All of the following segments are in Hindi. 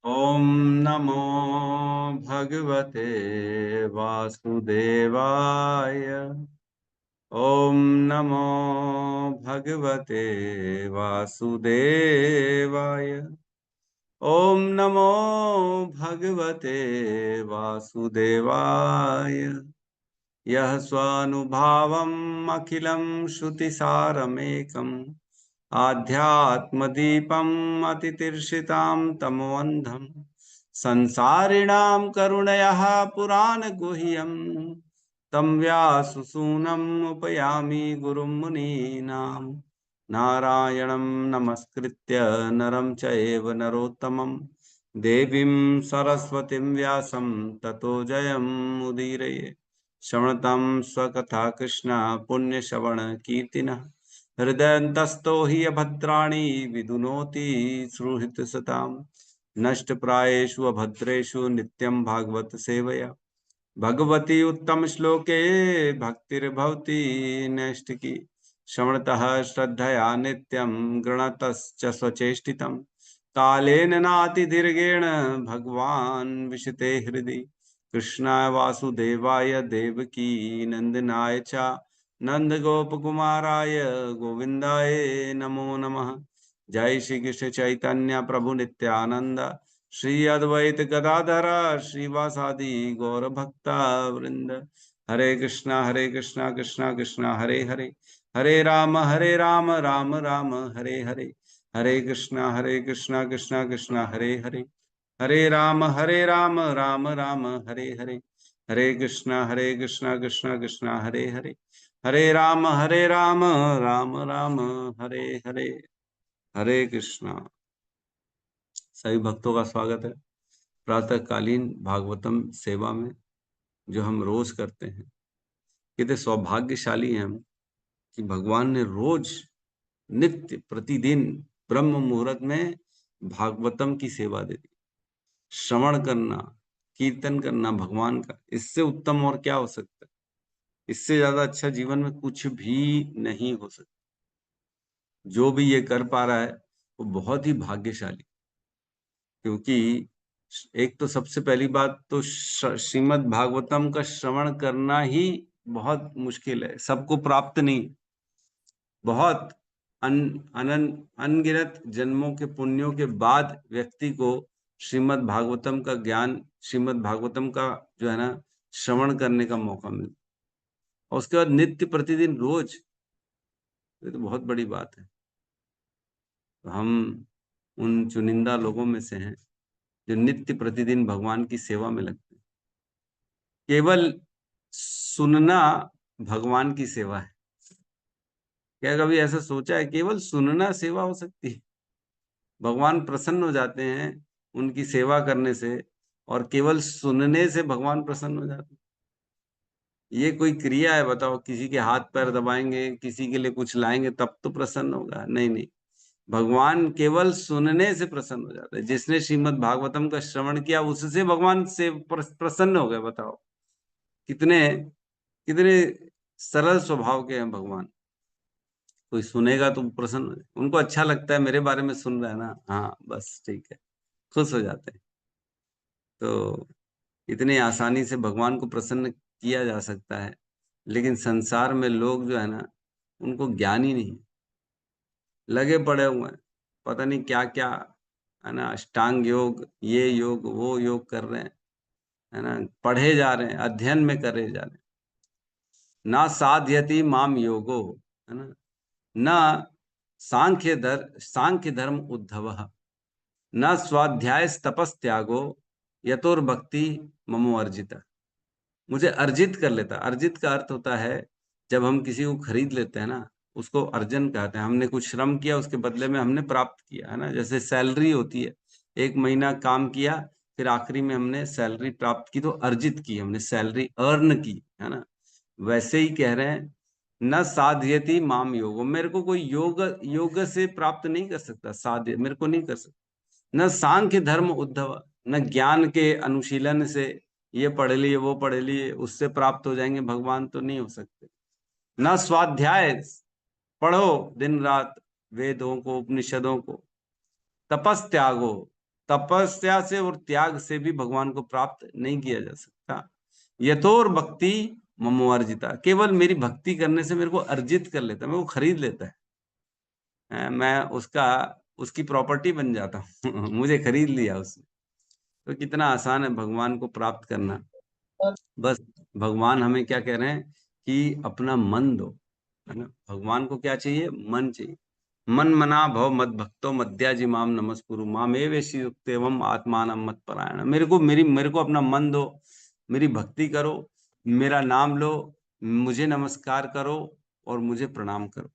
ओम नमो भगवते वासुदेवाय। ओम नमो भगवते वासुदेवाय। ओम नमो भगवते वासुदेवाय। यः स्वानुभावम् अखिलं श्रुतिसारमेकम् आध्यात्मदीपम् अतितीर्षितां तमोऽन्धम् संसारिणां करुणयः पुराणगुह्यम् तं व्याससूनम् उपयामि गुरुं मुनीनाम्। नारायणं नमस्कृत्य नरं चैव नरोत्तमं देवीं सरस्वतीं व्यासं ततो जयमुदीरये। श्रवणतं स्वकथा कृष्ण पुण्यश्रवण कीर्तिनः हृदयन्तस्तो हि अभद्राणि विदुनोति सुहृत्सताम्। नष्टप्रायेषु अभद्रेषु नित्यं भागवत सेवया भगवती उत्तम श्लोके भक्तिर्भवति नैष्टिकी। श्रवणतः श्रद्धया नित्यं गृणतश्च स्वचेष्टितं कालेन नातिदीर्घेण भगवान् विशते हृदि। कृष्णाय वासुदेवाय देवकी नंदनाय च नंदगोपकुमाराय गोविंदाय नमो नमः। जय श्री कृष्ण चैतन्य प्रभु नित्यानंद श्री अद्वैत गदाधर श्रीवासादि गौर भक्ता वृंद। हरे कृष्णा कृष्णा कृष्णा हरे हरे, हरे राम राम राम हरे हरे। हरे कृष्णा कृष्णा कृष्णा हरे हरे, हरे राम राम राम हरे हरे। हरे कृष्णा कृष्णा कृष्णा हरे हरे, हरे राम राम राम हरे हरे। हरे कृष्णा। सभी भक्तों का स्वागत है प्रातःकालीन भागवतम सेवा में, जो हम रोज करते हैं। कितने सौभाग्यशाली हैं हम कि भगवान ने रोज नित्य प्रतिदिन ब्रह्म मुहूर्त में भागवतम की सेवा दे दी। श्रवण करना, कीर्तन करना भगवान का, इससे उत्तम और क्या हो सकता है? इससे ज्यादा अच्छा जीवन में कुछ भी नहीं हो सकता। जो भी ये कर पा रहा है वो बहुत ही भाग्यशाली, क्योंकि एक तो सबसे पहली बात तो श्रीमद् भागवतम का श्रवण करना ही बहुत मुश्किल है, सबको प्राप्त नहीं। बहुत अनगिनत जन्मों के पुण्यों के बाद व्यक्ति को श्रीमद् भागवतम का ज्ञान, श्रीमद् भागवतम का जो है ना श्रवण करने का मौका मिलता, और उसके बाद नित्य प्रतिदिन रोज, ये तो बहुत बड़ी बात है। तो हम उन चुनिंदा लोगों में से हैं जो नित्य प्रतिदिन भगवान की सेवा में लगते हैं। केवल सुनना भगवान की सेवा है। क्या कभी ऐसा सोचा है केवल सुनना सेवा हो सकती है? भगवान प्रसन्न हो जाते हैं उनकी सेवा करने से, और केवल सुनने से भगवान प्रसन्न हो जाते हैं। ये कोई क्रिया है बताओ? किसी के हाथ पैर दबाएंगे, किसी के लिए कुछ लाएंगे तब तो प्रसन्न होगा? नहीं नहीं, भगवान केवल सुनने से प्रसन्न हो जाते हैं। जिसने श्रीमद् भागवतम का श्रवण किया उससे भगवान से प्रसन्न हो गए। बताओ कितने कितने सरल स्वभाव के हैं भगवान। कोई सुनेगा तो प्रसन्न हो जाए। उनको अच्छा लगता है, मेरे बारे में सुन रहा है ना, हाँ बस ठीक है, खुश हो जाते हैं। तो इतनी आसानी से भगवान को प्रसन्न किया जा सकता है, लेकिन संसार में लोग जो है ना, उनको ज्ञान ही नहीं, लगे पड़े हुए हैं पता नहीं क्या क्या, है ना, अष्टांग योग, ये योग वो योग कर रहे हैं, है ना, पढ़े जा रहे हैं, अध्ययन में करे जा रहे हैं। ना साध्यति माम योगो, है ना, ना सांख्य धर्म उद्धव, न स्वाध्याय तपस त्यागो यतोर भक्ति ममो अर्जिता। मुझे अर्जित कर लेता। अर्जित का अर्थ होता है जब हम किसी को खरीद लेते हैं ना, उसको अर्जन कहते हैं। हमने कुछ श्रम किया, उसके बदले में हमने प्राप्त किया, है ना। जैसे सैलरी होती है, एक महीना काम किया, फिर आखिरी में हमने सैलरी प्राप्त की, तो अर्जित की, हमने सैलरी अर्न की, है ना। वैसे ही कह रहे हैं, न साध्यति माम योगो, मेरे को कोई योग योग से प्राप्त नहीं कर सकता, साध्य मेरे को नहीं कर सकता। न सांख्य धर्म उद्धव, न ज्ञान के अनुशीलन से, ये पढ़ लिए वो पढ़ लिए उससे प्राप्त हो जाएंगे भगवान, तो नहीं हो सकते। न स्वाध्याय, पढ़ो दिन रात वेदों को उपनिषदों को, तपस त्यागो, तपस्या से और त्याग से भी भगवान को प्राप्त नहीं किया जा सकता। यथोर भक्ति ममो अर्जिता, केवल मेरी भक्ति करने से मेरे को अर्जित कर लेता है, मेरे को खरीद लेता है। मैं उसकी प्रॉपर्टी बन जाता हूँ मुझे खरीद लिया उसने। तो कितना आसान है भगवान को प्राप्त करना। बस भगवान हमें क्या कह रहे हैं कि अपना मन दो, है ना। भगवान को क्या चाहिए? मन चाहिए। मन मना भव मद भक्तो मद्याजी माम नमस्कुरु मामेव एवं आत्मानम मत परायण। मेरे को अपना मन दो, मेरी भक्ति करो, मेरा नाम लो, मुझे नमस्कार करो और मुझे प्रणाम करो।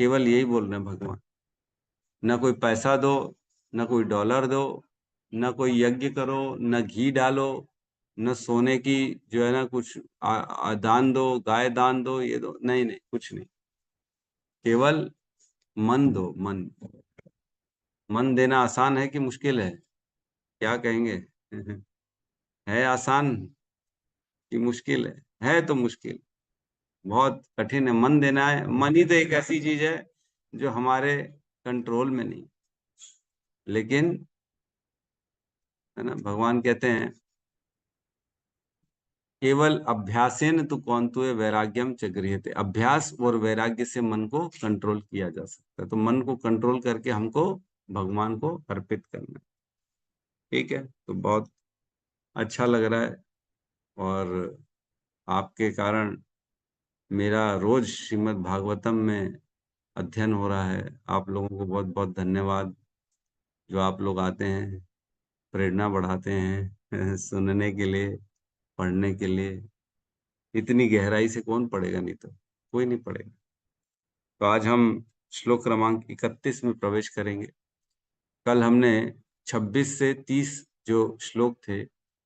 केवल यही बोल रहे हैं भगवान। न कोई पैसा दो, न कोई डॉलर दो, न कोई यज्ञ करो, न घी डालो, न सोने की जो है ना कुछ दान दो, गाय दान दो, ये दो, नहीं नहीं, कुछ नहीं। केवल मन दो। मन देना आसान है कि मुश्किल है? क्या कहेंगे है आसान कि मुश्किल है? है तो मुश्किल, बहुत कठिन है मन देना। है मन ही तो एक ऐसी चीज है जो हमारे कंट्रोल में नहीं, लेकिन है ना भगवान कहते हैं केवल अभ्यासेन तु कौन्तेय वैराग्यम च गृह्यते। अभ्यास और वैराग्य से मन को कंट्रोल किया जा सकता है। तो मन को कंट्रोल करके हमको भगवान को अर्पित करना है। ठीक है, तो बहुत अच्छा लग रहा है और आपके कारण मेरा रोज श्रीमद् भागवतम में अध्ययन हो रहा है। आप लोगों को बहुत बहुत धन्यवाद जो आप लोग आते हैं, प्रेरणा बढ़ाते हैं सुनने के लिए, पढ़ने के लिए। इतनी गहराई से कौन पढ़ेगा, नहीं तो कोई नहीं पढ़ेगा। तो आज हम श्लोक क्रमांक 31 में प्रवेश करेंगे। कल हमने 26 से 30 जो श्लोक थे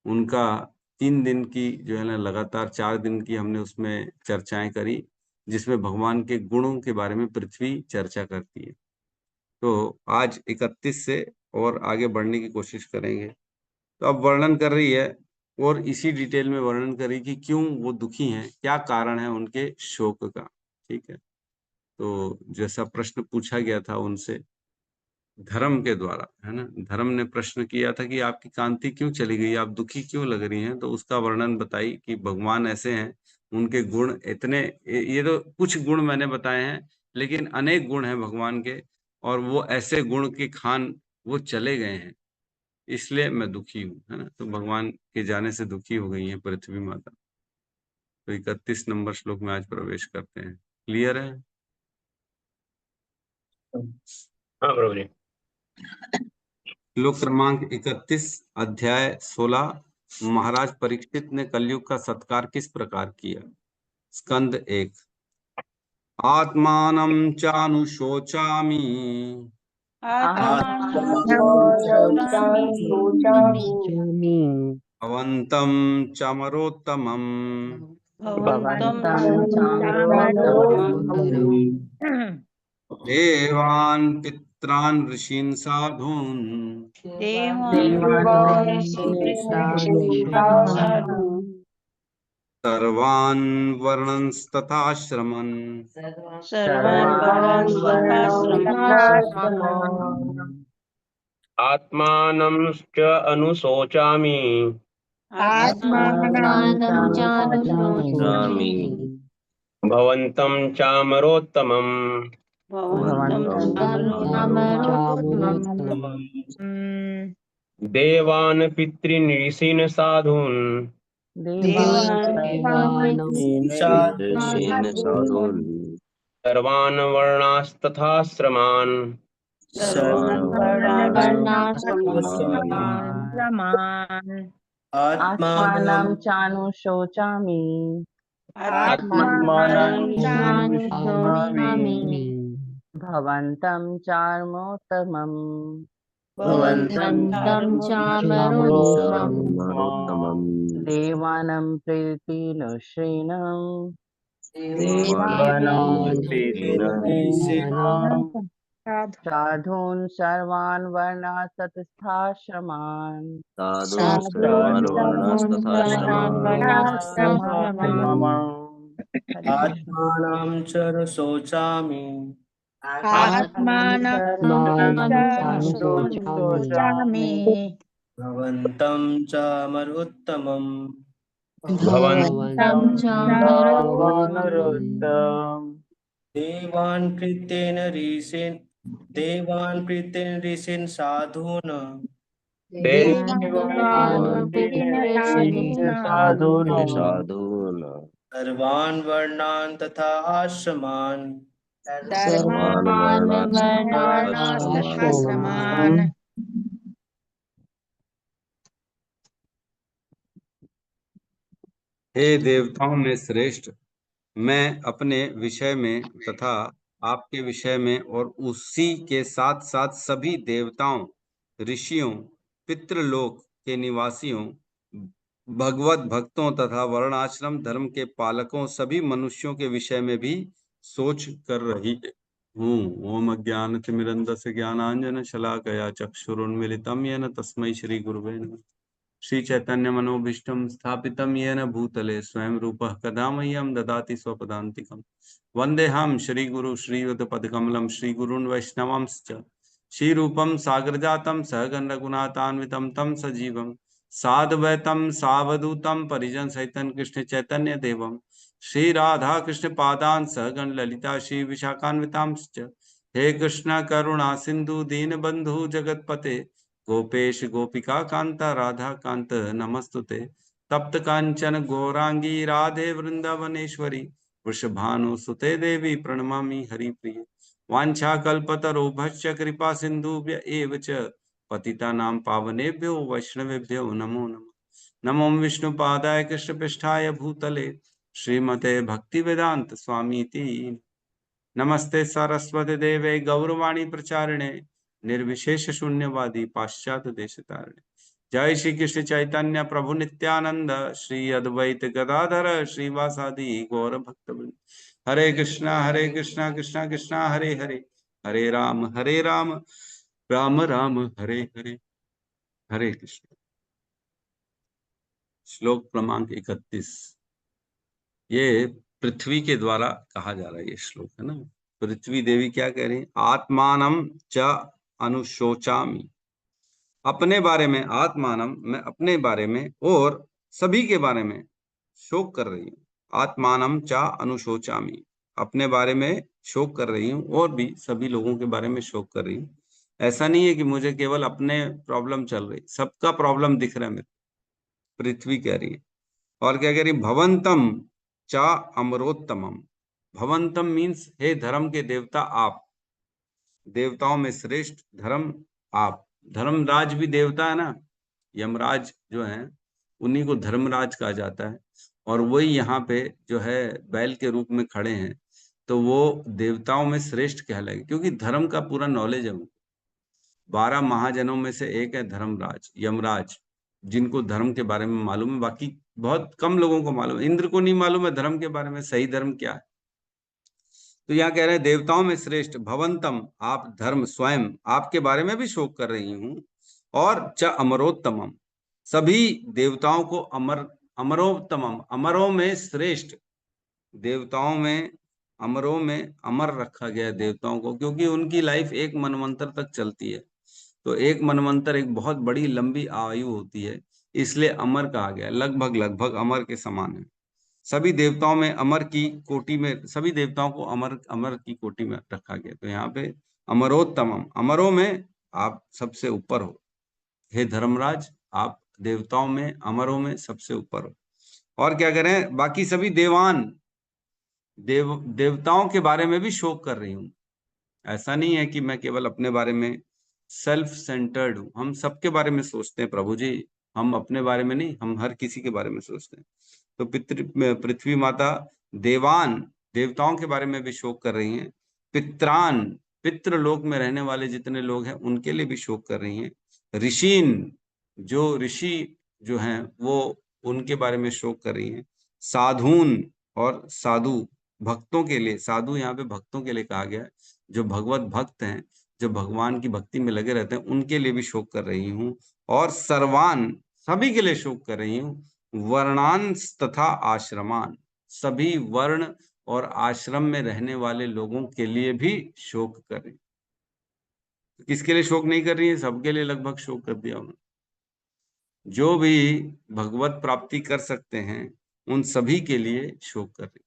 उनका 3 दिन की जो है ना लगातार 4 दिन की हमने उसमें चर्चाएं करी, जिसमें भगवान के गुणों के बारे में पृथ्वी चर्चा करती है। तो आज 31 से और आगे बढ़ने की कोशिश करेंगे। तो अब वर्णन कर रही है और इसी डिटेल में वर्णन करी कि क्यों वो दुखी हैं, क्या कारण है उनके शोक का। ठीक है, तो जैसा प्रश्न पूछा गया था उनसे धर्म के द्वारा, है ना, धर्म ने प्रश्न किया था कि आपकी कांति क्यों चली गई, आप दुखी क्यों लग रही हैं। तो उसका वर्णन बताई कि भगवान ऐसे हैं, उनके गुण इतने, ये तो कुछ गुण मैंने बताए हैं, लेकिन अनेक गुण हैं भगवान के, और वो ऐसे गुण के खान वो चले गए हैं, इसलिए मैं दुखी हूँ, है ना। तो भगवान के जाने से दुखी हो गई है पृथ्वी माता। तो 31 नंबर श्लोक में आज प्रवेश करते हैं। क्लियर है? हाँ प्रभु जी। श्लोक क्रमांक 31, अध्याय 16। महाराज परीक्षित ने कलयुग का सत्कार किस प्रकार किया। स्कंद 1। आत्मानं चानुशोचामि भवन्तं चामरोत्तमम् देवान् पित्रान् ऋषीन् साधून् सर्वान् वर्णंस्तथाश्रमन् आत्मानं च अनुशोचामि भवन्तं चामरोत्तमम् देवान् पितॄन् ऋषीन् साधून् सर्वान् वर्णास्तथाश्रमान् आत्मानं चानुशोचामि भवन्तं चार्मोत्तमम् देवानं प्रीतिनुश्रीणम् साधून् सर्वान् वर्णास्तथाश्रमान् आत्मानं च शोचामि शोचामि भवन्तं च मरुत्तमम् भवन्तं नरोत्तम देवान् कृतेन ऋषीन् साधून् साधून् सर्वान् वर्णान् तथा आश्रमान् सर्वान् वर्णाश्रमान् हे देवताओं में श्रेष्ठ, मैं अपने विषय में तथा आपके विषय में और उसी के साथ साथ सभी देवताओं, ऋषियों, पितृलोक के निवासियों, भगवत भक्तों तथा वर्णाश्रम धर्म के पालकों सभी मनुष्यों के विषय में भी सोच कर रही हूँ। ओम अज्ञानतिमिरन्धस्य ज्ञानांजन शलाकया चक्षुरुन्मीलितं येन तस्मै श्री गुरुवे नमः। श्री चैतन्य मनोभीष्टं स्थापितं येन भूतले स्वयं रूपः कदा मह्यं ददाति स्वपदान्तिकम्। वन्देऽहं श्रीगुरु श्रीयुतपदकमलं श्रीगुरून् वैष्णवांश्च श्रीरूपं सागरजातं सहगण रघुनाथान्वितं तं सजीवं साद्वैतं सावधूतं परिजन सहितं कृष्ण चैतन्य देवं श्री राधा कृष्ण पादान् सहगण ललिता श्री विशाखान्वितांश्च। हे कृष्ण करुणा सिंधु दीन बंधु जगतपते गोपेश गोपिका कांता राधा कांत नमस्तुते। तप्त कांचन गौरांगी राधे वृंदावनेश्वरी वृषभानुसुते देवी प्रणमामि हरिप्रिये। वाञ्छाकल्पतरुभ्यश्च कृपा सिन्धुभ्य एव च पतितानां पावनेभ्यो वैष्णवेभ्यो नमो नमः। नमो विष्णुपादाय कृष्णपृष्ठाय भूतले श्रीमते भक्तिवेदांत स्वामीति नमस्ते सरस्वती देवे गौरवाणी प्रचारिणे निर्विशेष शून्यवादी पाश्चात्य देशतारिणे। जय श्री कृष्ण चैतन्य प्रभु नित्यानंद श्री अद्वैत गदाधर श्रीवासादि गौर भक्तवृंद। हरे कृष्णा कृष्णा कृष्णा हरे हरे, हरे राम राम राम हरे हरे, हरे कृष्ण। श्लोक क्रमांक 31। ये पृथ्वी के द्वारा कहा जा रहा है, ये श्लोक है ना। पृथ्वी देवी क्या कह रही है? आत्मानम च अनुशोचामि, अपने बारे में, आत्मानम मैं अपने बारे में और सभी के बारे में शोक कर रही हूँ। आत्मानम चा अनुशोचामि, अपने बारे में शोक कर रही हूँ और भी सभी लोगों के बारे में शोक कर रही हूँ। ऐसा नहीं है कि मुझे केवल अपने प्रॉब्लम चल रही, सबका प्रॉब्लम दिख रहा है मेरे। पृथ्वी कह रही है। और क्या कह रही? भवंतम चा अमरोत्तमम। भवंतम मीन्स हे धर्म के देवता आप, देवताओं में श्रेष्ठ धर्म आप। धर्मराज भी देवता है ना, यमराज जो है उन्हीं को धर्मराज कहा जाता है। और वही यहाँ पे जो है बैल के रूप में खड़े हैं, तो वो देवताओं में श्रेष्ठ कहलाएंगे क्योंकि धर्म का पूरा नॉलेज है उनको। 12 महाजनों में से एक है धर्मराज, यमराज, जिनको धर्म के बारे में मालूम है। बाकी बहुत कम लोगों को मालूम है। इंद्र को नहीं मालूम है धर्म के बारे में, सही धर्म क्या है। तो यहाँ कह रहे हैं देवताओं में श्रेष्ठ भवंतम, आप धर्म स्वयं, आपके बारे में भी शोक कर रही हूँ। और च अमरोत्तमम, सभी देवताओं को अमरोत्तमम, अमरों में श्रेष्ठ, देवताओं में अमरों में अमर रखा गया देवताओं को, क्योंकि उनकी लाइफ एक मनवंतर तक चलती है। तो एक मनवंतर एक बहुत बड़ी लंबी आयु होती है, इसलिए अमर कहा गया। लगभग लगभग अमर के समान है। सभी देवताओं में अमर की कोटि में, सभी देवताओं को अमर अमर की कोटि में रखा गया। तो यहाँ पे अमरोत्तमम, अमरों में आप सबसे ऊपर हो। हे धर्मराज, आप देवताओं में अमरों में सबसे ऊपर हो। और क्या करें? बाकी सभी देवताओं के बारे में भी शोक कर रही हूँ। ऐसा नहीं है कि मैं केवल अपने बारे में सेल्फ सेंटर्ड हूँ। हम सबके बारे में सोचते हैं प्रभु जी, हम अपने बारे में नहीं, हम हर किसी के बारे में सोचते हैं। तो पृथ्वी माता देवान, देवताओं के बारे में भी शोक कर रही हैं। पित्रान, पितृलोक में रहने वाले जितने लोग हैं उनके लिए भी शोक कर रही हैं। ऋषीन, जो ऋषि जो हैं वो उनके बारे में शोक कर रही हैं। साधून, और साधु, भक्तों के लिए, साधु यहाँ पे भक्तों के लिए कहा गया है। जो भगवत भक्त हैं, जो भगवान की भक्ति में लगे रहते हैं, उनके लिए भी शोक कर रही हूँ। और सर्वान, सभी के लिए शोक कर रही हूँ। वर्णांस तथा आश्रमान, सभी वर्ण और आश्रम में रहने वाले लोगों के लिए भी शोक कर रही। किसके लिए शोक नहीं कर रही है? सबके लिए लगभग शोक कर दिया उन्होंने। जो भी भगवत प्राप्ति कर सकते हैं उन सभी के लिए शोक कर रही।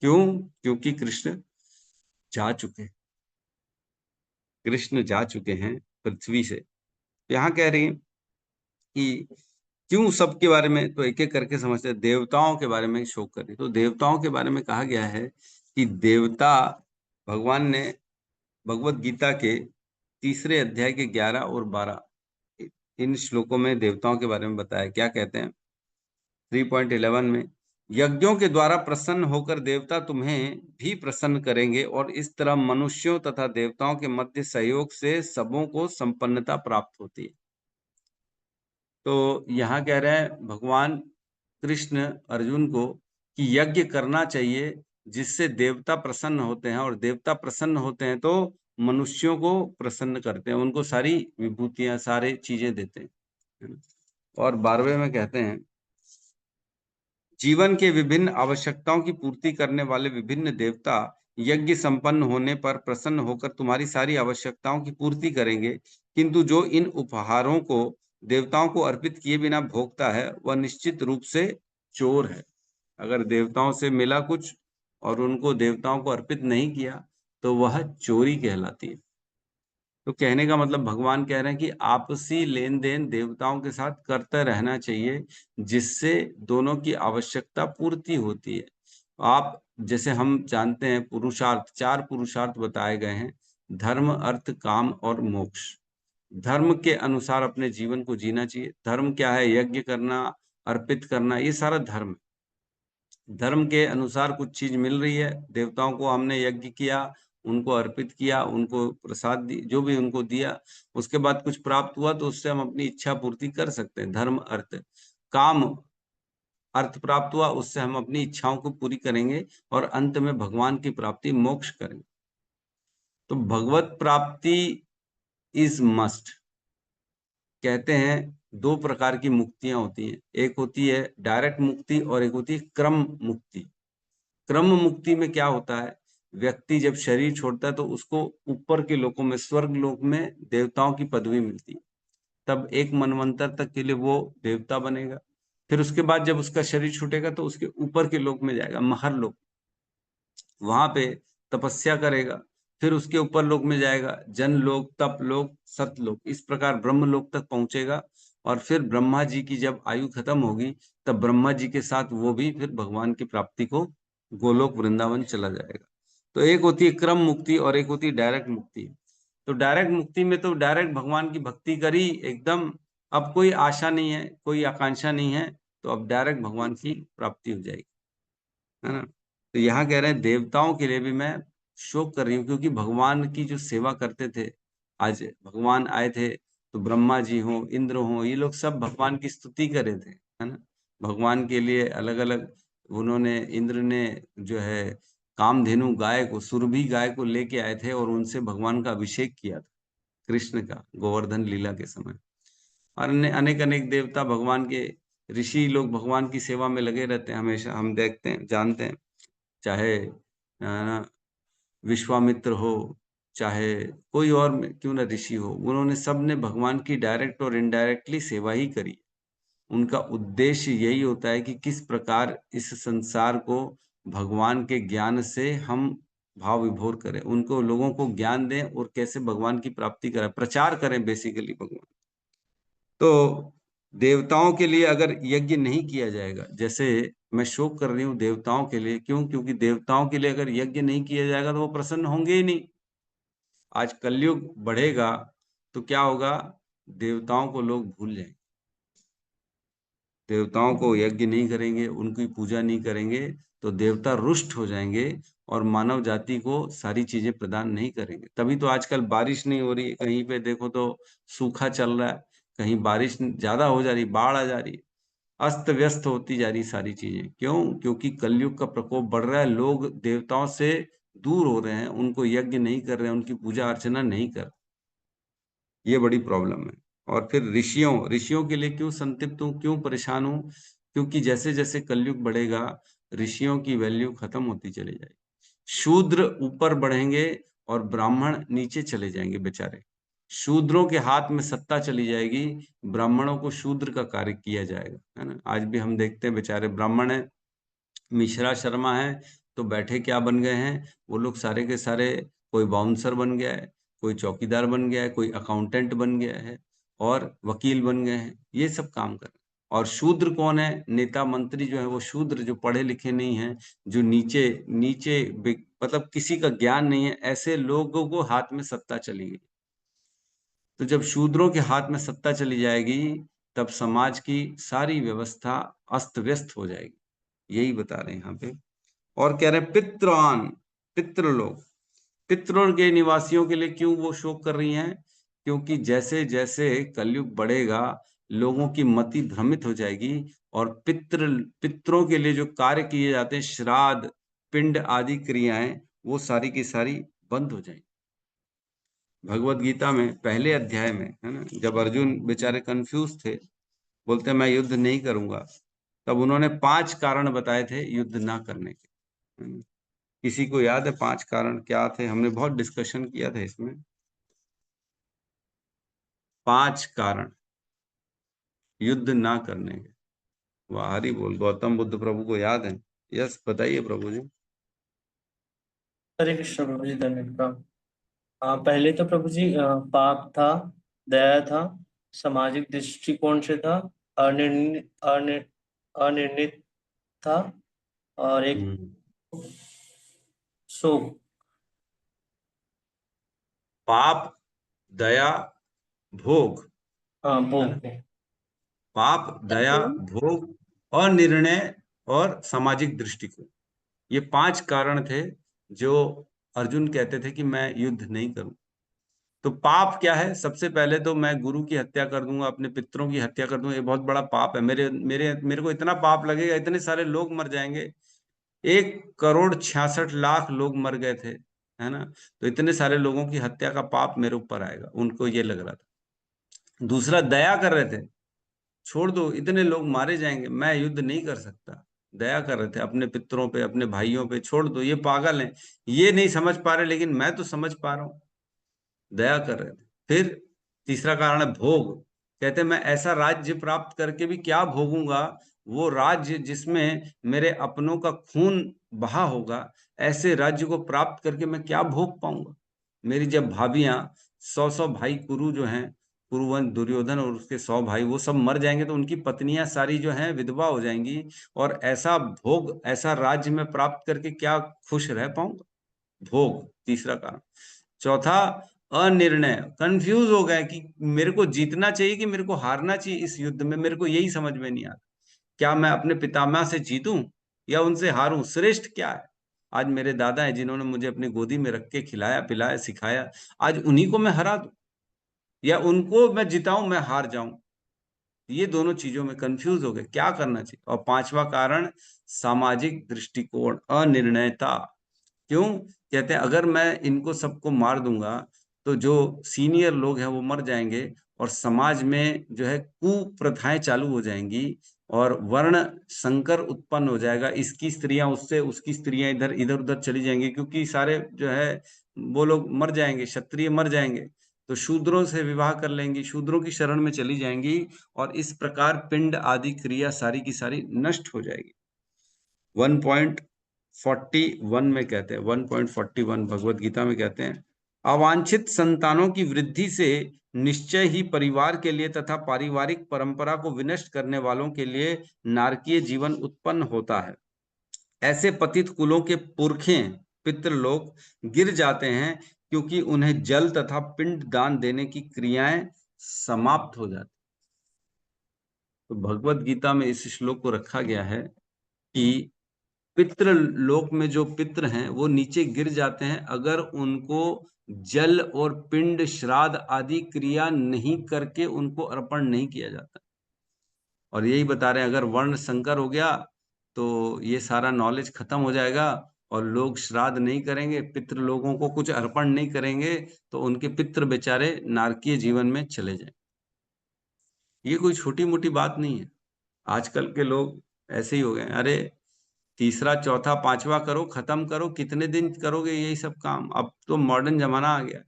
क्यों? क्योंकि कृष्ण जा चुके, कृष्ण जा चुके हैं पृथ्वी से। यहाँ कह रही है कि क्यों सबके बारे में, तो एक एक करके समझते हैं। देवताओं के बारे में शोक कर रही। तो देवताओं के बारे में कहा गया है कि देवता, भगवान ने भगवत गीता के 3 अध्याय के 11 और 12 इन श्लोकों में देवताओं के बारे में बताया। क्या कहते हैं? 3.11 में, यज्ञों के द्वारा प्रसन्न होकर देवता तुम्हें भी प्रसन्न करेंगे और इस तरह मनुष्यों तथा देवताओं के मध्य सहयोग से सबों को संपन्नता प्राप्त होती है। तो यहाँ कह रहे हैं भगवान कृष्ण अर्जुन को कि यज्ञ करना चाहिए जिससे देवता प्रसन्न होते हैं, और देवता प्रसन्न होते हैं तो मनुष्यों को प्रसन्न करते हैं, उनको सारी विभूतियां, सारे चीजें देते हैं। और 12वें में कहते हैं, जीवन के विभिन्न आवश्यकताओं की पूर्ति करने वाले विभिन्न देवता यज्ञ संपन्न होने पर प्रसन्न होकर तुम्हारी सारी आवश्यकताओं की पूर्ति करेंगे, किंतु जो इन उपहारों को देवताओं को अर्पित किए बिना भोगता है वह निश्चित रूप से चोर है। अगर देवताओं से मिला कुछ और उनको देवताओं को अर्पित नहीं किया तो वह चोरी कहलाती है। तो कहने का मतलब भगवान कह रहे हैं कि आपसी लेन देन देवताओं के साथ करते रहना चाहिए, जिससे दोनों की आवश्यकता पूर्ति होती है। आप जैसे हम जानते हैं पुरुषार्थ, 4 पुरुषार्थ बताए गए हैं, धर्म, अर्थ, काम और मोक्ष। धर्म के अनुसार अपने जीवन को जीना चाहिए। धर्म क्या है? यज्ञ करना, अर्पित करना, ये सारा धर्म है। धर्म के अनुसार कुछ चीज मिल रही है, देवताओं को हमने यज्ञ किया, उनको अर्पित किया, उनको प्रसाद दी, जो भी उनको दिया, उसके बाद कुछ प्राप्त हुआ तो उससे हम अपनी इच्छा पूर्ति कर सकते हैं। धर्म, अर्थ, काम, अर्थ प्राप्त हुआ, उससे हम अपनी इच्छाओं को पूरी करेंगे और अंत में भगवान की प्राप्ति, मोक्ष करेंगे। तो भगवत प्राप्ति इज मस्ट। कहते हैं 2 प्रकार की मुक्तियां होती हैं, एक होती है डायरेक्ट मुक्ति और एक होती है क्रम मुक्ति। क्रम मुक्ति में क्या होता है? व्यक्ति जब शरीर छोड़ता है तो उसको ऊपर के लोकों में, स्वर्ग लोक में देवताओं की पदवी मिलती है। तब एक मनवंतर तक के लिए वो देवता बनेगा। फिर उसके बाद जब उसका शरीर छूटेगा तो उसके ऊपर के लोक में जाएगा, महर लोक, वहां पे तपस्या करेगा। फिर उसके ऊपर लोक में जाएगा, जन लोक, तप लोक, सतलोक, इस प्रकार ब्रह्म लोक तक पहुंचेगा। और फिर ब्रह्मा जी की जब आयु खत्म होगी तब ब्रह्मा जी के साथ वो भी फिर भगवान की प्राप्ति को गोलोक वृंदावन चला जाएगा। तो एक होती है क्रम मुक्ति और एक होती है डायरेक्ट मुक्ति। तो डायरेक्ट मुक्ति में तो डायरेक्ट भगवान की भक्ति करी एकदम, अब कोई आशा नहीं है, कोई आकांक्षा नहीं है, तो अब डायरेक्ट भगवान की प्राप्ति हो जाएगी, है ना। तो यहाँ कह रहे हैं देवताओं के लिए भी मैं शोक कर रही हूँ, क्योंकि भगवान की जो सेवा करते थे, आज भगवान आए थे तो ब्रह्मा जी हो, इंद्र हो, ये लोग सब भगवान की स्तुति कर रहे थे, है ना। भगवान के लिए अलग अलग उन्होंने, इंद्र ने जो है कामधेनु गाय को, सुरभि गाय को लेके आए थे और उनसे भगवान का अभिषेक किया था, कृष्ण का, गोवर्धन लीला के समय। और अनेक अनेक देवता, भगवान के ऋषि लोग भगवान की सेवा में लगे रहते हैं हमेशा, हम देखते हैं, जानते हैं। चाहे विश्वामित्र हो, चाहे कोई और क्यों ना ऋषि हो, उन्होंने सबने भगवान की डायरेक्ट और इनडायरेक्टली सेवा ही करी। उनका उद्देश्य यही होता है कि किस प्रकार इस संसार को भगवान के ज्ञान से हम भाव विभोर करें, उनको, लोगों को ज्ञान दें और कैसे भगवान की प्राप्ति करें, प्रचार करें बेसिकली भगवान। तो देवताओं के लिए अगर यज्ञ नहीं किया जाएगा, जैसे मैं शोक कर रही हूँ देवताओं के लिए, क्यों? क्योंकि देवताओं के लिए अगर यज्ञ नहीं किया जाएगा तो वो प्रसन्न होंगे ही नहीं। आज कलयुग बढ़ेगा तो क्या होगा? देवताओं को लोग भूल जाएंगे, देवताओं को यज्ञ नहीं करेंगे, उनकी पूजा नहीं करेंगे तो देवता रुष्ट हो जाएंगे और मानव जाति को सारी चीजें प्रदान नहीं करेंगे। तभी तो आजकल बारिश नहीं हो रही, कहीं पे देखो तो सूखा चल रहा है, कहीं बारिश ज्यादा हो जा रही, बाढ़ आ जा रही, अस्त व्यस्त होती जा रही सारी चीजें। क्यों? क्योंकि कलयुग का प्रकोप बढ़ रहा है, लोग देवताओं से दूर हो रहे हैं, उनको यज्ञ नहीं कर रहे हैं, उनकी पूजा अर्चना नहीं कर, ये बड़ी प्रॉब्लम है। और फिर ऋषियों के लिए क्यों संतप्त हूँ, क्यों परेशान हूँ? क्योंकि जैसे जैसे कलयुग बढ़ेगा, ऋषियों की वैल्यू खत्म होती चली जाएगी। शूद्र ऊपर बढ़ेंगे और ब्राह्मण नीचे चले जाएंगे बेचारे। शूद्रों के हाथ में सत्ता चली जाएगी, ब्राह्मणों को शूद्र का कार्य किया जाएगा, है ना। आज भी हम देखते हैं बेचारे ब्राह्मण है, मिश्रा शर्मा है, तो बैठे क्या बन गए हैं वो लोग सारे के सारे, कोई बाउंसर बन गया है, कोई चौकीदार बन गया है, कोई अकाउंटेंट बन गया है और वकील बन गए हैं, ये सब काम कर रहे हैं। और शूद्र कौन है? नेता मंत्री जो है वो शूद्र, जो पढ़े लिखे नहीं है, जो नीचे नीचे मतलब किसी का ज्ञान नहीं है, ऐसे लोगों को हाथ में सत्ता चली गई। तो जब शूद्रों के हाथ में सत्ता चली जाएगी तब समाज की सारी व्यवस्था अस्त व्यस्त हो जाएगी, यही बता रहे हैं यहाँ पे। और कह रहे हैं पितृआन, पितृलोक, पितरों के निवासियों के लिए क्यों वो शोक कर रही हैं? क्योंकि जैसे जैसे कलयुग बढ़ेगा लोगों की मति भ्रमित हो जाएगी और पितरों के लिए जो कार्य किए जाते हैं, श्राद्ध, पिंड आदि क्रियाएं, वो सारी की सारी बंद हो जाएंगी। भगवत गीता में पहले अध्याय में, है ना, जब अर्जुन बेचारे कंफ्यूज थे, बोलते मैं युद्ध नहीं करूंगा, तब उन्होंने 5 कारण बताए थे युद्ध ना करने के, है ना? किसी को याद है 5 कारण क्या थे? हमने बहुत डिस्कशन किया था इसमें। 5 कारण युद्ध ना करने के। वाह हरि बोल, गौतम बुद्ध प्रभु को याद है? यस, बताइए प्रभु जी। हरे कृष्ण प्रभु जी, धन्यवाद। पहले तो प्रभु जी पाप था, दया था, सामाजिक दृष्टिकोण से था, अनिर्णित था, और एक शोक। पाप, दया, भोग, है ना? भोग। पाप, दया, भोग, अनिर्णय और सामाजिक दृष्टिकोण, ये 5 कारण थे जो अर्जुन कहते थे कि मैं युद्ध नहीं करूं। तो पाप क्या है? सबसे पहले तो मैं गुरु की हत्या कर दूंगा, अपने पितरों की हत्या कर दूंगा, ये बहुत बड़ा पाप है। मेरे मेरे मेरे को इतना पाप लगेगा, इतने सारे लोग मर जाएंगे। 1,66,00,000 लोग मर गए थे, है ना। तो इतने सारे लोगों की हत्या का पाप मेरे ऊपर आएगा, उनको ये लग रहा था। दूसरा, दया कर रहे थे, छोड़ दो, इतने लोग मारे जाएंगे, मैं युद्ध नहीं कर सकता। दया कर रहे थे अपने पितरों पे, अपने भाइयों पे, छोड़ दो, ये पागल हैं, ये नहीं समझ पा रहे, लेकिन मैं तो समझ पा रहा हूं, दया कर रहे थे। फिर तीसरा कारण है भोग। कहते मैं ऐसा राज्य प्राप्त करके भी क्या भोगूंगा? वो राज्य जिसमें मेरे अपनों का खून बहा होगा, ऐसे राज्य को प्राप्त करके मैं क्या भोग पाऊंगा? मेरी जब भाभियां, 100 भाई कुरु जो हैं, कुरुवंश दुर्योधन और उसके 100 भाई, वो सब मर जाएंगे तो उनकी पत्नियां सारी जो हैं विधवा हो जाएंगी, और ऐसा भोग, ऐसा राज्य में प्राप्त करके क्या खुश रह पाऊंगा? भोग, तीसरा कारण। चौथा, अनिर्णय, कंफ्यूज हो गए कि मेरे को जीतना चाहिए कि मेरे को हारना चाहिए इस युद्ध में, मेरे को यही समझ में नहीं आता। क्या मैं अपने पितामह से जीतूं या उनसे हारूं? श्रेष्ठ क्या है? आज मेरे दादा हैं जिन्होंने मुझे अपनी गोदी में रख के खिलाया पिलाया सिखाया, आज उन्हीं को मैं हरा दूं या उनको मैं जिताऊं, मैं हार जाऊं? ये दोनों चीजों में कंफ्यूज हो गए, क्या करना चाहिए? और 5वां कारण, सामाजिक दृष्टिकोण, अनिर्णयता। क्यों? कहते हैं अगर मैं इनको सबको मार दूंगा तो जो सीनियर लोग हैं वो मर जाएंगे और समाज में जो है कुप्रथाएं चालू हो जाएंगी और वर्ण संकर उत्पन्न हो जाएगा। इसकी स्त्रियां उससे, उसकी स्त्रियां इधर इधर उधर चली जाएंगी, क्योंकि सारे जो है वो लोग मर जाएंगे, क्षत्रिय मर जाएंगे, तो शूद्रों से विवाह कर लेंगी, शूद्रों की शरण में चली जाएंगी, और इस प्रकार पिंड आदि क्रिया सारी की सारी नष्ट हो जाएगी। 1.41 में कहते हैं, 1.41 भगवत गीता में कहते हैं, अवांछित संतानों की वृद्धि से निश्चय ही परिवार के लिए तथा पारिवारिक परंपरा को विनष्ट करने वालों के लिए नारकीय जीवन उत्पन्न होता है। ऐसे पतित कुलों के पुरखे पितृलोक गिर जाते हैं, क्योंकि उन्हें जल तथा पिंड दान देने की क्रियाएं समाप्त हो जाती। तो भगवत गीता में इस श्लोक को रखा गया है कि पितृ लोक में जो पितृ हैं वो नीचे गिर जाते हैं अगर उनको जल और पिंड श्राद्ध आदि क्रिया नहीं करके उनको अर्पण नहीं किया जाता। और यही बता रहे हैं अगर वर्ण संकर हो गया तो ये सारा नॉलेज खत्म हो जाएगा और लोग श्राद्ध नहीं करेंगे, पितृ लोगों को कुछ अर्पण नहीं करेंगे, तो उनके पितृ बेचारे नारकीय जीवन में चले जाएं। ये कोई छोटी मोटी बात नहीं है। आजकल के लोग ऐसे ही हो गए, अरे तीसरा चौथा पांचवा करो, खत्म करो, कितने दिन करोगे यही सब काम? अब तो मॉडर्न जमाना आ गया,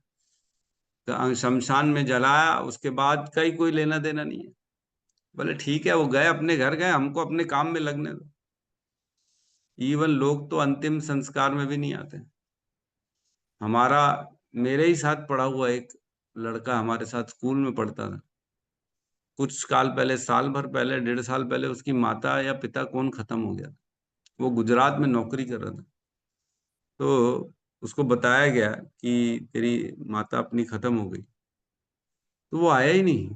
तो शमशान में जलाया, उसके बाद कहीं कोई लेना देना नहीं है। बोले ठीक है, वो गए अपने घर गए, हमको अपने काम में लगने दो। इवन लोग तो अंतिम संस्कार में भी नहीं आते। हमारा, मेरे ही साथ पढ़ा हुआ एक लड़का हमारे साथ स्कूल में पढ़ता था, कुछ साल पहले, साल भर पहले, 1.5 साल पहले उसकी माता या पिता कौन खत्म हो गया था। वो गुजरात में नौकरी कर रहा था, तो उसको बताया गया कि तेरी माता अपनी खत्म हो गई, तो वो आया ही नहीं,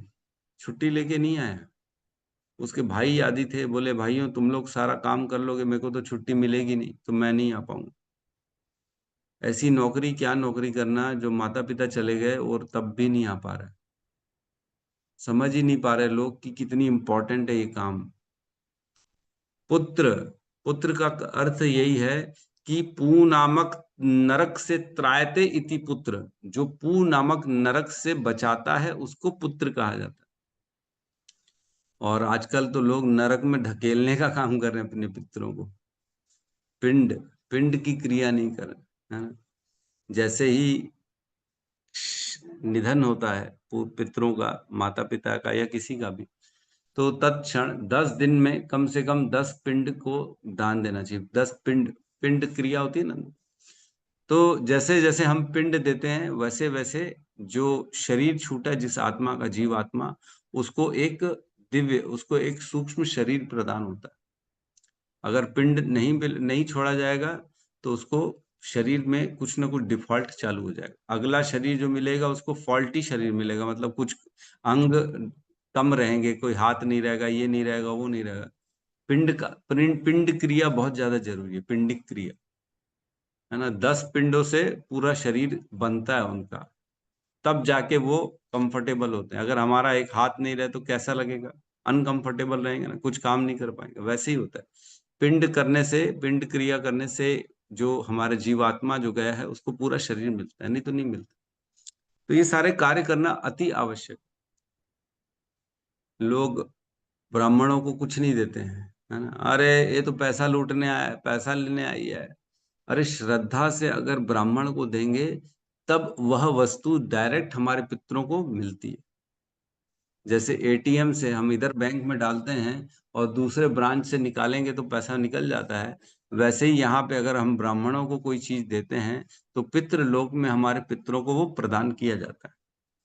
छुट्टी लेके नहीं आया। उसके भाई आदि थे, बोले भाइयों तुम लोग सारा काम कर लोगे, मेरे को तो छुट्टी मिलेगी नहीं, तो मैं नहीं आ पाऊंगा। ऐसी नौकरी, क्या नौकरी करना जो माता पिता चले गए और तब भी नहीं आ पा रहा है। समझ ही नहीं पा रहे लोग कि कितनी इंपॉर्टेंट है ये काम। पुत्र, पुत्र का अर्थ यही है कि पू नामक नरक से त्रायते इति पुत्र, जो पू नामक नरक से बचाता है उसको पुत्र कहा जाता है। और आजकल तो लोग नरक में ढकेलने का काम कर रहे हैं अपने पितरों को, पिंड, पिंड की क्रिया नहीं कर रहे, है ना? जैसे ही निधन होता है पितरों का, माता पिता का या किसी का भी, तो तत्क्षण 10 दिन में कम से कम 10 पिंड को दान देना चाहिए। 10 पिंड, पिंड क्रिया होती है ना। तो जैसे जैसे हम पिंड देते हैं वैसे वैसे जो शरीर छूटा, जिस आत्मा का, जीव आत्मा, उसको एक दिव्य, उसको एक सूक्ष्म शरीर प्रदान होता है। अगर पिंड नहीं छोड़ा जाएगा तो उसको शरीर में कुछ ना कुछ डिफॉल्ट चालू हो जाएगा। अगला शरीर जो मिलेगा उसको फॉल्टी शरीर मिलेगा, मतलब कुछ अंग कम रहेंगे, कोई हाथ नहीं रहेगा, ये नहीं रहेगा, वो नहीं रहेगा। पिंड क्रिया बहुत ज्यादा जरूरी है, पिंडिक क्रिया, है ना। 10 पिंडों से पूरा शरीर बनता है उनका, तब जाके वो कंफर्टेबल होते हैं। अगर हमारा एक हाथ नहीं रहे तो कैसा लगेगा? अनकंफर्टेबल रहेंगे ना, कुछ काम नहीं कर पाएंगे। वैसे ही होता है, पिंड करने से, पिंड क्रिया करने से जो हमारे जीवात्मा जो गया है उसको पूरा शरीर मिलता है, नहीं तो नहीं मिलता। तो ये सारे कार्य करना अति आवश्यक। लोग ब्राह्मणों को कुछ नहीं देते हैं, है ना, अरे ये तो पैसा लूटने आया है, पैसा लेने आई है। अरे श्रद्धा से अगर ब्राह्मण को देंगे तब वह वस्तु डायरेक्ट हमारे पितरों को मिलती है। जैसे एटीएम से हम इधर बैंक में डालते हैं और दूसरे ब्रांच से निकालेंगे तो पैसा निकल जाता है, वैसे ही यहाँ पे अगर हम ब्राह्मणों को कोई चीज देते हैं तो पितृ लोक में हमारे पितरों को वो प्रदान किया जाता है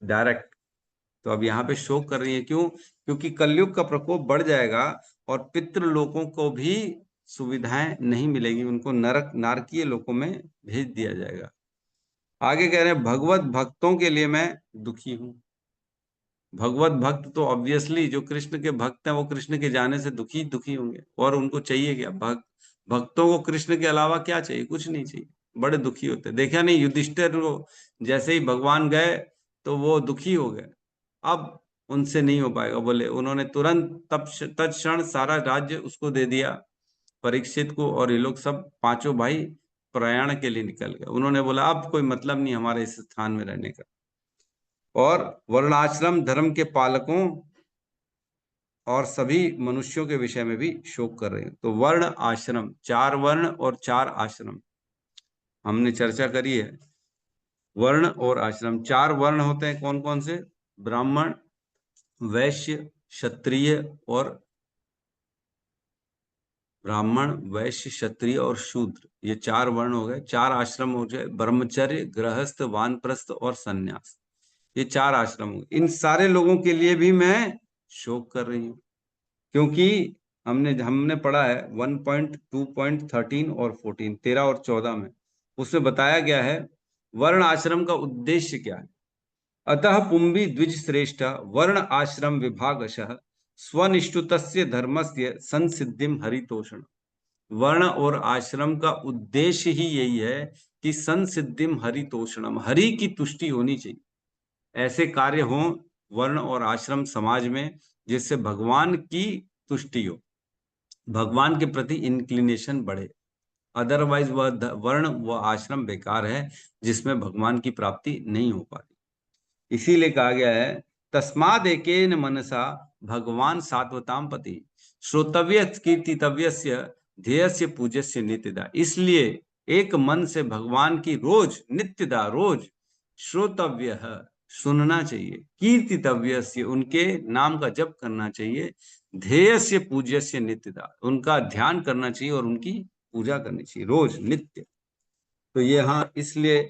डायरेक्ट। तो अब यहाँ पे शोक कर रही है, क्यों? क्योंकि कलयुग का प्रकोप बढ़ जाएगा और पितृ लोकों को भी सुविधाएं नहीं मिलेगी, उनको नरक, नारकीय लोकों में भेज दिया जाएगा। आगे कह रहे हैं भगवत भक्तों के लिए मैं दुखी हूं। भगवत भक्त तो ऑब्वियसली जो कृष्ण के भक्त हैं वो कृष्ण के जाने से दुखी दुखी होंगे, और उनको चाहिए क्या? भक्तों को कृष्ण के अलावा क्या चाहिए? कुछ नहीं चाहिए, बड़े दुखी होते। देखा नहीं युधिष्ठिर को, जैसे ही भगवान गए तो वो दुखी हो गए, अब उनसे नहीं हो पाएगा। बोले उन्होंने तुरंत तब तत्क्षण सारा राज्य उसको दे दिया, परीक्षित को, और ये लोग सब पांचों भाई प्रयाण के लिए निकल गए। उन्होंने बोला अब कोई मतलब नहीं हमारे इस स्थान में रहने का। और वर्णाश्रम धर्म के पालकों और सभी मनुष्यों के विषय में भी शोक कर रहे हैं। तो वर्ण आश्रम, 4 वर्ण और 4 आश्रम हमने चर्चा करी है। वर्ण और आश्रम, 4 वर्ण होते हैं, कौन कौन से? ब्राह्मण, वैश्य, क्षत्रिय और ब्राह्मण, वैश्य, क्षत्रिय और शूद्र, ये 4 वर्ण हो गए। 4 आश्रम हो गए, ब्रह्मचर्य, गृहस्थ, वानप्रस्थ और सन्यास, ये 4 आश्रम हो गए। इन सारे लोगों के लिए भी मैं शोक कर रही हूँ, क्योंकि हमने पढ़ा है 1.2.13 और 14, 13 और 14 में, उसमें बताया गया है वर्ण आश्रम का उद्देश्य क्या है। अतः पुंभी द्विज श्रेष्ठ वर्ण आश्रम विभागशः स्वनिष्ठुतस्य धर्मस्य संसिद्धिम हरितोषण। वर्ण और आश्रम का उद्देश्य ही यही है कि संसिद्धिम हरितोषणम, हरि की तुष्टि होनी चाहिए। ऐसे कार्य हों वर्ण और आश्रम समाज में जिससे भगवान की तुष्टि हो, भगवान के प्रति इंक्लिनेशन बढ़े। अदरवाइज वह वर्ण व आश्रम बेकार है जिसमें भगवान की प्राप्ति नहीं हो पाती। इसीलिए कहा गया है तस्माद एकेन मनसा भगवान सात्वताम पति श्रोतव्य कीर्तितव्यस्य ध्येयस्य पूज्यस्य नित्यदा, इसलिए एक मन से भगवान की रोज नित्यदा रोज श्रोतव्य है, सुनना चाहिए, कीर्तितव्यस्य उनके नाम का जप करना चाहिए, ध्येयस्य पूज्यस्य नित्यदा उनका ध्यान करना चाहिए और उनकी पूजा करनी चाहिए रोज नित्य। तो ये हाँ, इसलिए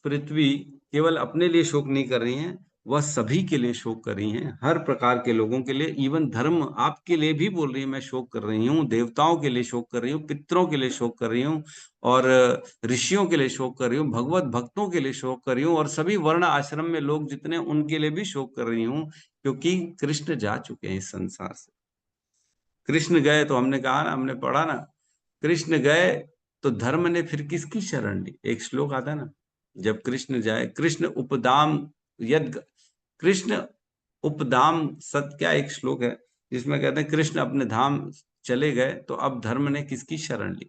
पृथ्वी केवल अपने लिए शोक नहीं कर रही है, वह सभी के लिए शोक कर रही हैं, हर प्रकार के लोगों के लिए, इवन धर्म आपके लिए भी बोल रही है मैं शोक कर रही हूँ, देवताओं के लिए शोक कर रही हूँ, पितरों के लिए शोक कर रही हूँ, और ऋषियों के लिए शोक कर रही हूँ, भगवत भक्तों के लिए शोक कर रही हूँ, और सभी वर्ण आश्रम में लोग जितने उनके लिए भी शोक कर रही हूँ, क्योंकि कृष्ण जा चुके हैं इस संसार से। कृष्ण गए तो हमने कहा ना, हमने पढ़ा ना, कृष्ण गए तो धर्म ने फिर किसकी शरण ली। एक श्लोक आता है ना, जब कृष्ण जाए, कृष्ण उपदाम यद, कृष्ण उपदाम सत, क्या एक श्लोक है जिसमें कहते हैं कृष्ण अपने धाम चले गए तो अब धर्म ने किसकी शरण ली।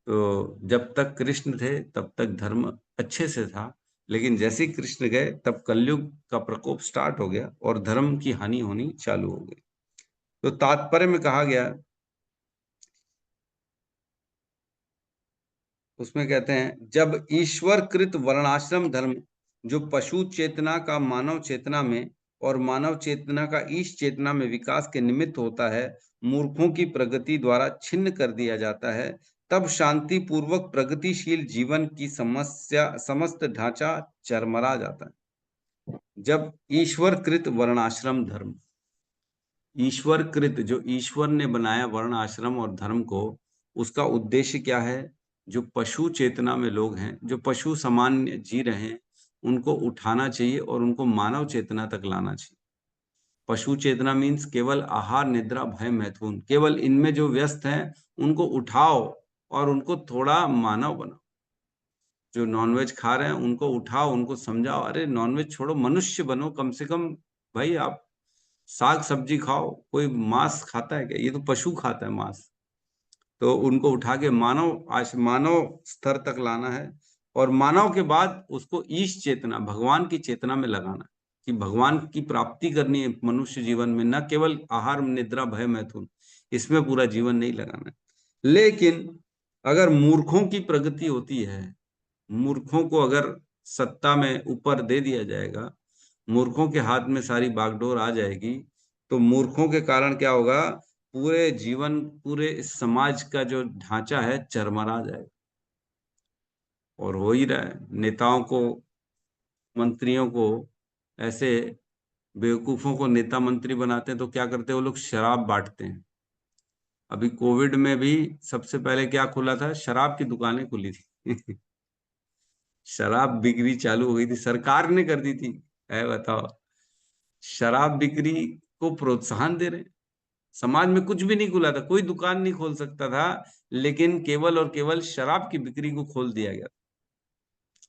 तो जब तक कृष्ण थे तब तक धर्म अच्छे से था, लेकिन जैसे ही कृष्ण गए तब कलयुग का प्रकोप स्टार्ट हो गया और धर्म की हानि होनी चालू हो गई। तो तात्पर्य में कहा गया, उसमें कहते हैं जब ईश्वर कृत वर्णाश्रम धर्म जो पशु चेतना का मानव चेतना में और मानव चेतना का ईश चेतना में विकास के निमित्त होता है, मूर्खों की प्रगति द्वारा छिन्न कर दिया जाता है, तब शांति पूर्वक प्रगतिशील जीवन की समस्या समस्त ढांचा चरमरा जाता है। जब ईश्वर कृत वर्णाश्रम धर्म, ईश्वर कृत जो ईश्वर ने बनाया वर्ण आश्रम और धर्म को, उसका उद्देश्य क्या है, जो पशु चेतना में लोग हैं, जो पशु सामान्य जी रहे हैं, उनको उठाना चाहिए और उनको मानव चेतना तक लाना चाहिए। पशु चेतना मीन्स केवल आहार निद्रा भय मैथुन, केवल इनमें जो व्यस्त हैं उनको उठाओ और उनको थोड़ा मानव बनाओ। जो नॉनवेज खा रहे हैं उनको उठाओ, उनको समझाओ, अरे नॉनवेज छोड़ो, मनुष्य बनो कम से कम। भाई आप साग सब्जी खाओ, कोई मांस खाता है क्या? ये तो पशु खाता है मांस। तो उनको उठा के मानव स्तर तक लाना है, और मानव के बाद उसको ईश चेतना भगवान की चेतना में लगाना, कि भगवान की प्राप्ति करनी है मनुष्य जीवन में, न केवल आहार निद्रा भय मैथुन, इसमें पूरा जीवन नहीं लगाना है। लेकिन अगर मूर्खों की प्रगति होती है, मूर्खों को अगर सत्ता में ऊपर दे दिया जाएगा, मूर्खों के हाथ में सारी बागडोर आ जाएगी, तो मूर्खों के कारण क्या होगा, पूरे जीवन पूरे इस समाज का जो ढांचा है चरमरा जाएगा। और हो ही रहा है, नेताओं को मंत्रियों को ऐसे बेवकूफों को नेता मंत्री बनाते हैं तो क्या करते हैं वो लोग, शराब बांटते हैं। अभी कोविड में भी सबसे पहले क्या खुला था, शराब की दुकानें खुली थी शराब बिक्री चालू हो गई थी, सरकार ने कर दी थी। है बताओ, शराब बिक्री को प्रोत्साहन दे रहे हैं। समाज में कुछ भी नहीं खुला था, कोई दुकान नहीं खोल सकता था, लेकिन केवल और केवल शराब की बिक्री को खोल दिया गया।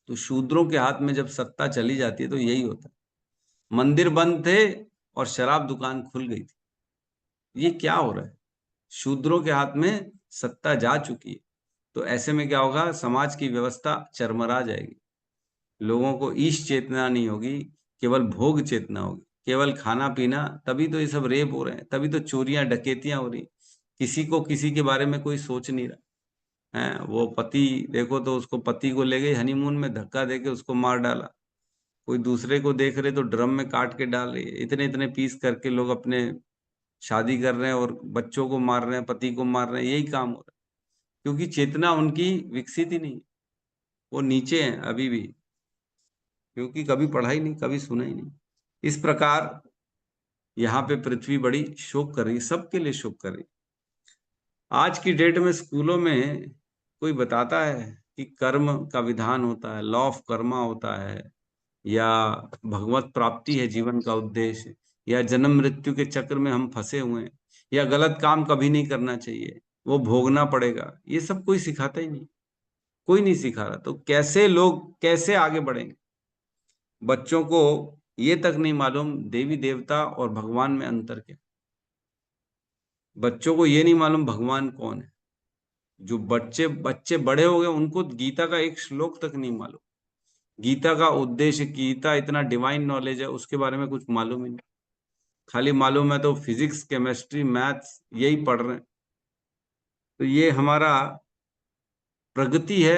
तो शूद्रों के हाथ में जब सत्ता चली जाती है तो यही होता है। मंदिर बंद थे और शराब दुकान खुल गई थी। ये क्या हो रहा है, शूद्रों के हाथ में सत्ता जा चुकी है। तो ऐसे में क्या होगा, समाज की व्यवस्था चरमरा जाएगी, लोगों को ईश चेतना नहीं होगी, केवल भोग चेतना होगी, केवल खाना पीना। तभी तो ये सब रेप हो रहे हैं, तभी तो चोरियां डकैतियां हो रही, किसी को किसी के बारे में कोई सोच नहीं रहा है। वो पति देखो तो उसको, पति को ले गई हनीमून में, धक्का देके उसको मार डाला। कोई दूसरे को देख रहे तो ड्रम में काट के डाल रही है। इतने इतने पीस करके लोग अपने शादी कर रहे हैं और बच्चों को मार रहे हैं, पति को मार रहे हैं, यही काम हो रहा है। क्योंकि चेतना उनकी विकसित ही नहीं, वो नीचे हैं अभी भी, क्योंकि कभी पढ़ा ही नहीं, कभी सुना ही नहीं। इस प्रकार यहाँ पे पृथ्वी बड़ी शोक कर रही, सबके लिए शोक कर रही। आज की डेट में स्कूलों में कोई बताता है कि कर्म का विधान होता है, लॉ ऑफ कर्मा होता है, या भगवत प्राप्ति है जीवन का उद्देश्य, या जन्म मृत्यु के चक्र में हम फंसे हुए हैं, या गलत काम कभी नहीं करना चाहिए, वो भोगना पड़ेगा, ये सब कोई सिखाता ही नहीं, कोई नहीं सिखा रहा। तो कैसे लोग कैसे आगे बढ़ेंगे? बच्चों को ये तक नहीं मालूम देवी देवता और भगवान में अंतर क्या। बच्चों को ये नहीं मालूम भगवान कौन है। जो बच्चे बच्चे बड़े हो गए उनको गीता का एक श्लोक तक नहीं मालूम, गीता का उद्देश्य, गीता इतना डिवाइन नॉलेज है उसके बारे में कुछ मालूम ही नहीं। खाली मालूम है तो फिजिक्स केमिस्ट्री मैथ्स यही पढ़ रहे हैं। तो ये हमारा प्रगति है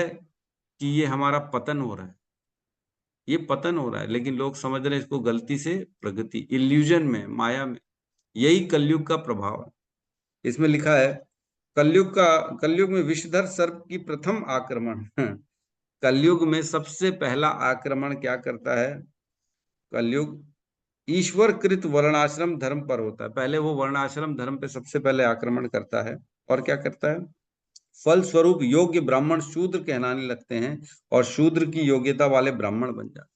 कि ये हमारा पतन हो रहा है? ये पतन हो रहा है, लेकिन लोग समझ रहे हैं इसको गलती से प्रगति, इल्यूजन में, माया में। यही कलयुग का प्रभाव है। इसमें लिखा है कलयुग में विषधर सर्प की प्रथम आक्रमण। कलयुग में सबसे पहला आक्रमण क्या करता है? कलयुग ईश्वर कृत वर्णाश्रम धर्म पर होता है। पहले वो वर्णाश्रम धर्म पे सबसे पहले आक्रमण करता है, और क्या करता है? फल स्वरूप योग्य ब्राह्मण शूद्र कहलाने लगते हैं, और शूद्र की योग्यता वाले ब्राह्मण बन जाते हैं।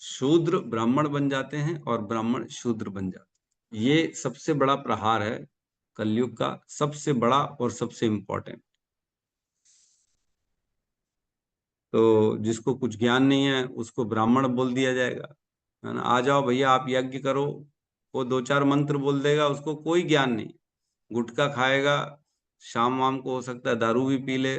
शूद्र ब्राह्मण बन जाते हैं और ब्राह्मण शूद्र बन जाते हैं। ये सबसे बड़ा प्रहार है कलयुग का, सबसे बड़ा और सबसे इंपॉर्टेंट। तो जिसको कुछ ज्ञान नहीं है उसको ब्राह्मण बोल दिया जाएगा, है ना। आ जाओ भैया आप यज्ञ करो, वो 2-4 मंत्र बोल देगा, उसको कोई ज्ञान नहीं, गुटखा खाएगा, शाम वाम को हो सकता है दारू भी पी ले,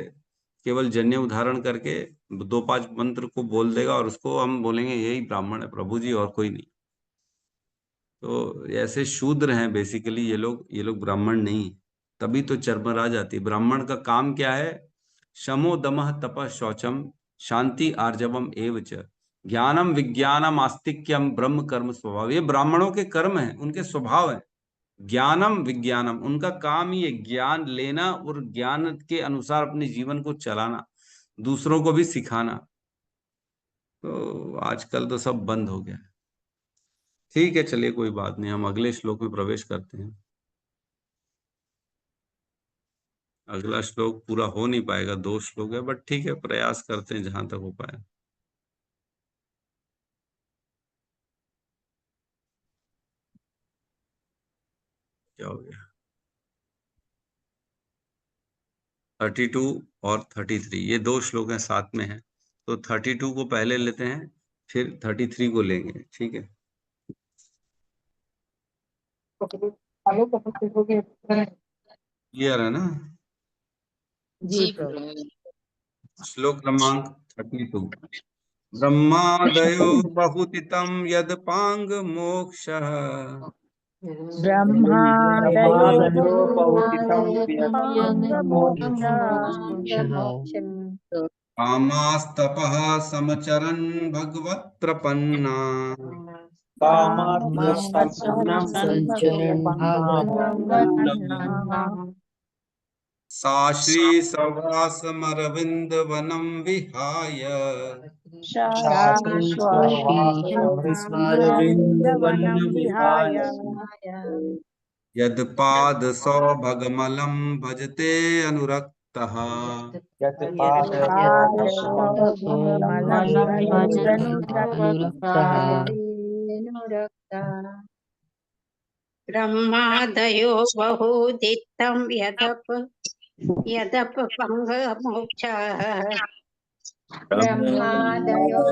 केवल जन्य उदाहरण करके 2-5 मंत्र को बोल देगा, और उसको हम बोलेंगे यही ब्राह्मण है प्रभु जी, और कोई नहीं। तो ऐसे शूद्र हैं बेसिकली ये लोग ब्राह्मण नहीं। तभी तो चर्मरा जाती है। ब्राह्मण का काम क्या है? शमो दमः तपः शौचम शांति आर्जवम एवच ज्ञानम विज्ञानम आस्तिक्यम ब्रह्म कर्म स्वभाव। ये ब्राह्मणों के कर्म हैं, उनके स्वभाव है। ज्ञानम विज्ञानम, उनका काम ही है ज्ञान लेना और ज्ञान के अनुसार अपने जीवन को चलाना, दूसरों को भी सिखाना। तो आजकल तो सब बंद हो गया है। ठीक है, चलिए कोई बात नहीं, हम अगले श्लोक में प्रवेश करते हैं। अगला श्लोक पूरा हो नहीं पाएगा, 2 श्लोक है, बट ठीक है, प्रयास करते हैं जहां तक हो पाए। क्या हो गया? 32 और 33 ये 2 श्लोक हैं, साथ में हैं। तो 32 को पहले लेते हैं, फिर 33 को लेंगे, ठीक है। क्लियर है ना? जी श्लोक क्रमांक 32। ब्रह्मादयो बहुतितं यद पांग मोक्षः ब्रह्मादयो ब्रह्मादयो बहुतितं कामास्तपः समचरन् भगवत् प्रपन्ना संचरण सा श्री सवासमरविंद वनं विहाय शाश्वतवनं विहाय यदपाद सौभगमलं भजते अनुरक्तः ब्रह्मादयो बहुदितं यदप पंगमोक्षः ब्रह्मादयो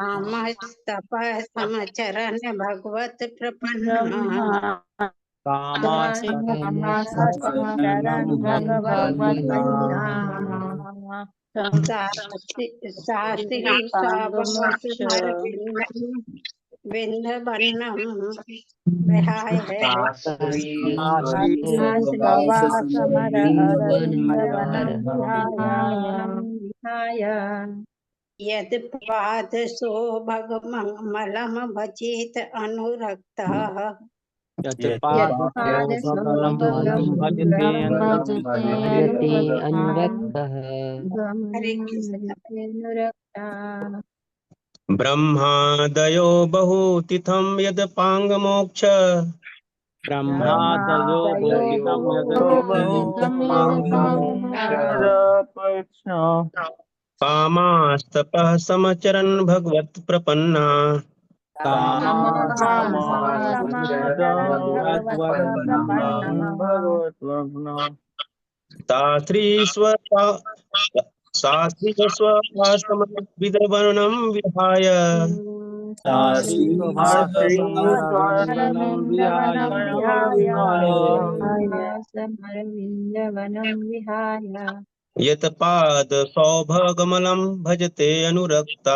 कामस्तपः समचरन् भगवत् प्रपन्ना शास्त्री विंदवन्नं विहाय यद पादसो भगमलं भजेत अनुरक्तः ब्रह्मादयो बहुतिथं यद पांगमोक्ष कामास्तपः समचरन् भगवत् प्रपन्ना शास्त्रीस्वसमविदवनं विहाय यत्पाद सौभगमलं भजते अनुरक्ता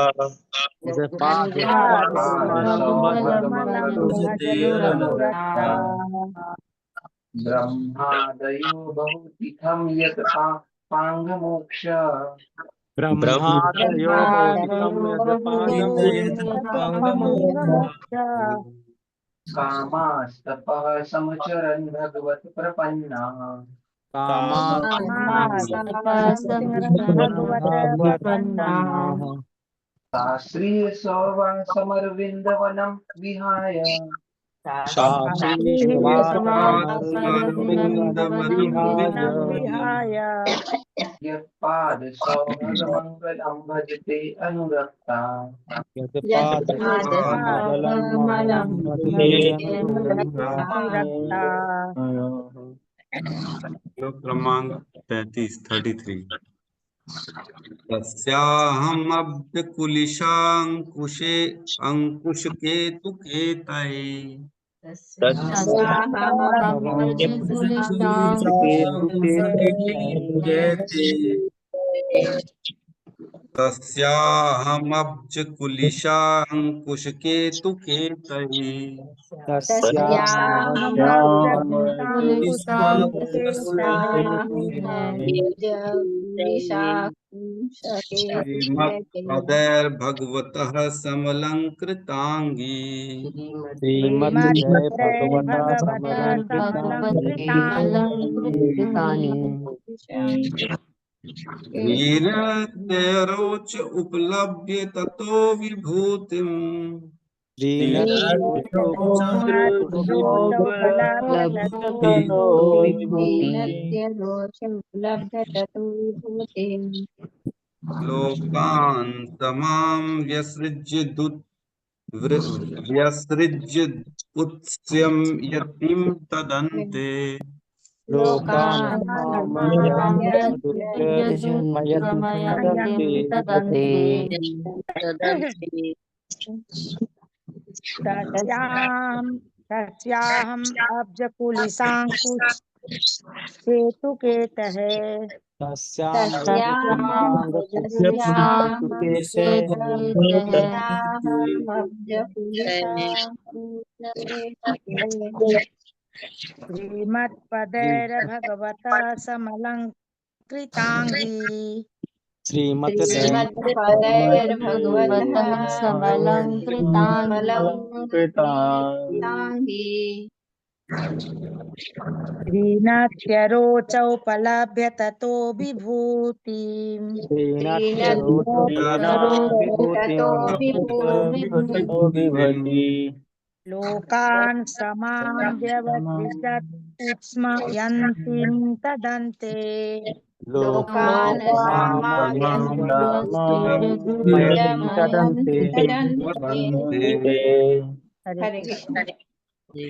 ब्रह्मादयो बहुतिथं यत् पाङ्गमोक्ष ब्रह्मादयो भौतिकं कामास्तपः समचरन् भगवत् प्रपन्नाः शास्त्रीय सौवासमरविन्दवनं विहाय यत्पाद सौभगमङ्गलं भजते अनुरक्ता श्लोक क्रमांक 33 तस्याहमब्जकुलिशाङ्कुशे अंकुशकेतुकेतये तस्याहमब्जकुलिशाङ्कुशकेतुकेतये श्रीमद्भगवतः समलंकृतांगी वीररोच उपलभ्य ततो विभूतिम लोकान् तमाम व्यसृज्य उत्स्यं यतिं तदन्ते तस्याहम् अब्जकुलिशाङ्कुश केतुकेतये श्रीमत्पदैर्भगवता समलंकृतांगी श्रीनाथ्यरोचौपलभ्य ततो विभूतिम् लोकान् समां व्यवसृजत् उत्स्मयन्तीं तदन्ते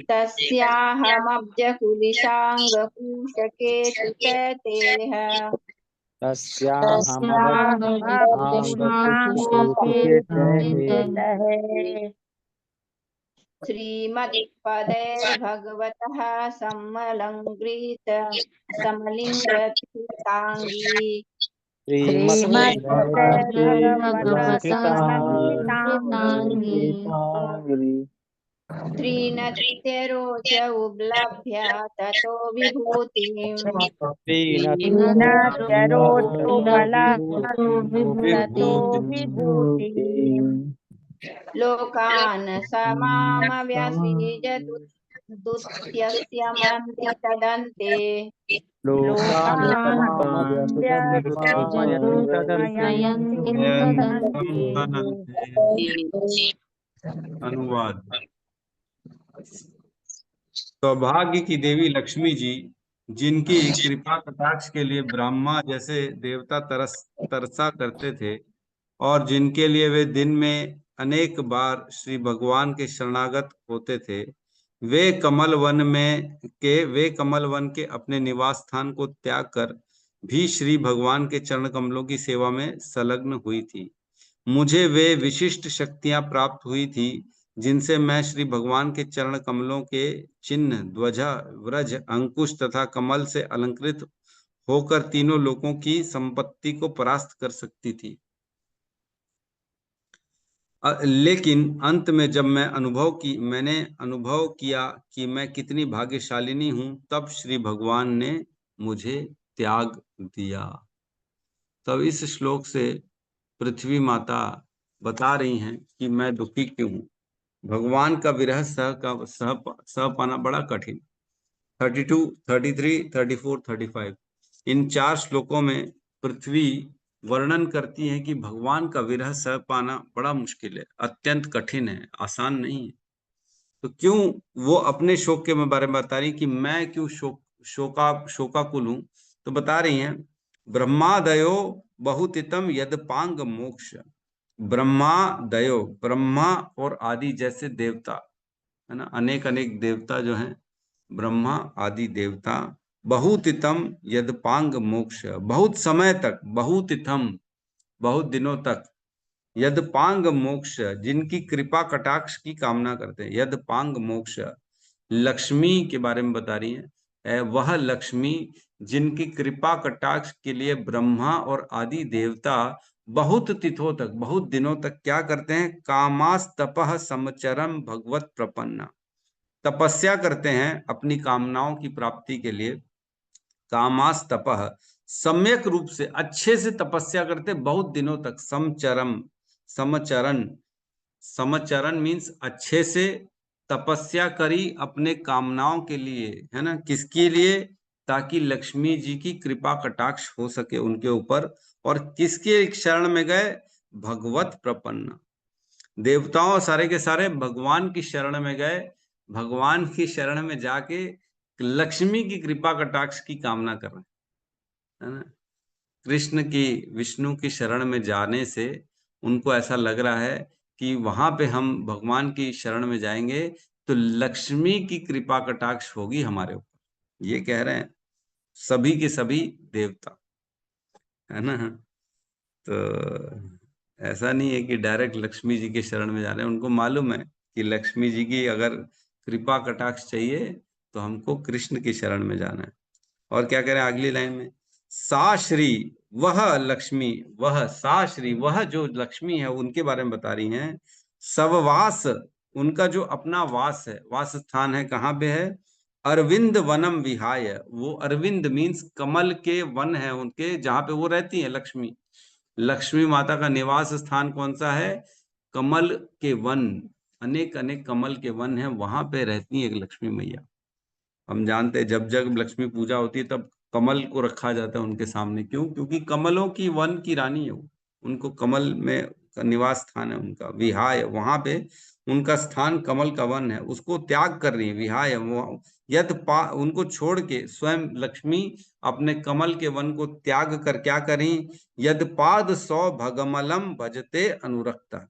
तस्याहमब्जकुलिशाङ्गकुशकेतुकेतयः श्रीमत्पदैर्भगवतः समलिङ्गताङ्गी त्रिनत्यरोच उपलभ्य ततो विभूतिम् लोकान् समामव्यसिजदुत्यस्यमन्ति तदन्ते अनुवाद। सौभाग्य की देवी लक्ष्मी जी, जिनकी कृपा कटाक्ष के लिए ब्रह्मा जैसे देवता तरसा करते थे और जिनके लिए वे दिन में अनेक बार श्री भगवान के शरणागत होते थे, वे कमल वन के अपने निवास स्थान को त्याग कर भी श्री भगवान के चरण कमलों की सेवा में संलग्न हुई थी। मुझे वे विशिष्ट शक्तियां प्राप्त हुई थी जिनसे मैं श्री भगवान के चरण कमलों के चिन्ह, ध्वजा, व्रज, अंकुश तथा कमल से अलंकृत होकर तीनों लोकों की संपत्ति को परास्त कर सकती थी। लेकिन अंत में जब मैंने अनुभव किया कि मैं कितनी भाग्यशालिनी हूं, तब श्री भगवान ने मुझे त्याग दिया। तब इस श्लोक से पृथ्वी माता बता रही हैं कि मैं दुखी क्यों हूं। भगवान का विरह सह पाना बड़ा कठिन। 32, 33, 34, 35 इन 4 श्लोकों में पृथ्वी वर्णन करती है कि भगवान का विरह सह पाना बड़ा मुश्किल है, अत्यंत कठिन है, आसान नहीं है। तो क्यों वो अपने शोक के बारे में बता रही कि मैं क्यों शोकाकुल हूं। तो बता रही हैं, ब्रह्मादयो बहुतितम यदपांग मोक्ष। ब्रह्मादयो, ब्रह्मा और आदि जैसे देवता है ना, अनेक अनेक देवता जो हैं, ब्रह्मा आदि देवता, बहुतितम यदपांग मोक्ष, बहुत समय तक, बहुतितम बहुत दिनों तक, यदपांग मोक्ष जिनकी कृपा कटाक्ष की कामना करते हैं, यदपांग मोक्ष। लक्ष्मी के बारे में बता रही है, वह लक्ष्मी जिनकी कृपा कटाक्ष के लिए ब्रह्मा और आदि देवता बहुत तिथों तक, बहुत दिनों तक क्या करते हैं, कामास तपह समचरम भगवत प्रपन्ना, तपस्या करते हैं अपनी कामनाओं की प्राप्ति के लिए। कामास तपह, सम्यक रूप से अच्छे से तपस्या करते बहुत दिनों तक। समचरम, समचरण, समचरण मीन्स अच्छे से तपस्या करी अपने कामनाओं के लिए, है ना। किसके लिए, ताकि लक्ष्मी जी की कृपा कटाक्ष हो सके उनके ऊपर। और किसके शरण में गए, भगवत प्रपन्ना, देवताओं सारे के सारे भगवान की शरण में गए। भगवान की शरण में जाके लक्ष्मी की कृपा कटाक्ष की कामना कर रहे हैं, है ना। कृष्ण की, विष्णु की शरण में जाने से उनको ऐसा लग रहा है कि वहां पे हम भगवान की शरण में जाएंगे तो लक्ष्मी की कृपा कटाक्ष होगी हमारे ऊपर। ये कह रहे हैं सभी के सभी देवता, है ना। तो ऐसा नहीं है कि डायरेक्ट लक्ष्मी जी के शरण में जा रहे हैं, उनको मालूम है कि लक्ष्मी जी की अगर कृपा कटाक्ष चाहिए तो हमको कृष्ण की शरण में जाना है। और क्या करें अगली लाइन में, सा श्री, वह लक्ष्मी, वह सा श्री, वह जो लक्ष्मी है उनके बारे में बता रही हैं। सववास, उनका जो अपना वास है, वास स्थान है, कहाँ पे है, अरविंद वनम विहाय। वो अरविंद मीन्स कमल के वन है उनके, जहां पे वो रहती है लक्ष्मी। लक्ष्मी माता का निवास स्थान कौन सा है, कमल के वन, अनेक अनेक कमल के वन है, वहां पे रहती है लक्ष्मी मैया। हम जानते हैं जब जब लक्ष्मी पूजा होती है तब कमल को रखा जाता है उनके सामने। क्यों, क्योंकि कमलों की वन की रानी है वो, उनको कमल में निवास स्थान है उनका। विहाय, वहां पे उनका स्थान कमल का वन है, उसको त्याग कर रही है। विहाय, उनको छोड़ के स्वयं लक्ष्मी अपने कमल के वन को त्याग कर क्या करी, यदपाद सौ भगमलम भजते अनुरक्ता।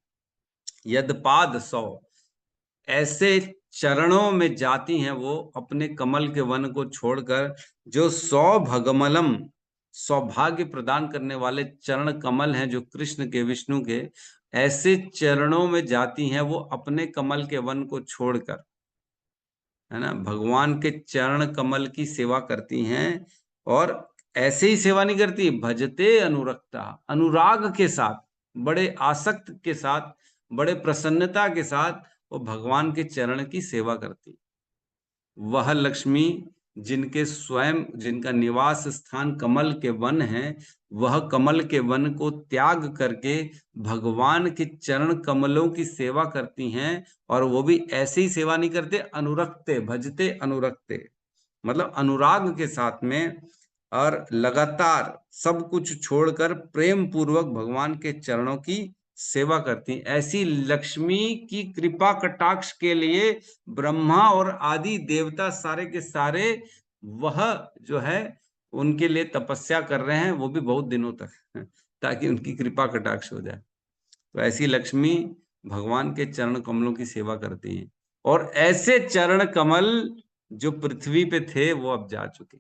यदपाद सौ, ऐसे चरणों में जाती हैं वो अपने कमल के वन को छोड़कर, जो 100 भगमलम, सौभाग्य प्रदान करने वाले चरण कमल हैं जो कृष्ण के, विष्णु के, ऐसे चरणों में जाती हैं वो अपने कमल के वन को छोड़कर, है ना। भगवान के चरण कमल की सेवा करती हैं। और ऐसे ही सेवा नहीं करती, भजते अनुरक्ता, अनुराग के साथ, बड़े आसक्त के साथ, बड़े प्रसन्नता के साथ वो भगवान के चरण की सेवा करती। वह लक्ष्मी जिनके स्वयं, जिनका निवास स्थान कमल के वन है, वह कमल के वन को त्याग करके भगवान के चरण कमलों की सेवा करती हैं। और वो भी ऐसे ही सेवा नहीं करते, अनुरक्ते, भजते अनुरक्ते, मतलब अनुराग के साथ में, और लगातार सब कुछ छोड़कर प्रेम पूर्वक भगवान के चरणों की सेवा करती। ऐसी लक्ष्मी की कृपा कटाक्ष के लिए ब्रह्मा और आदि देवता सारे के सारे वह जो है उनके लिए तपस्या कर रहे हैं, वो भी बहुत दिनों तक, ताकि उनकी कृपा कटाक्ष हो जाए। तो ऐसी लक्ष्मी भगवान के चरण कमलों की सेवा करती है। और ऐसे चरण कमल जो पृथ्वी पे थे वो अब जा चुके।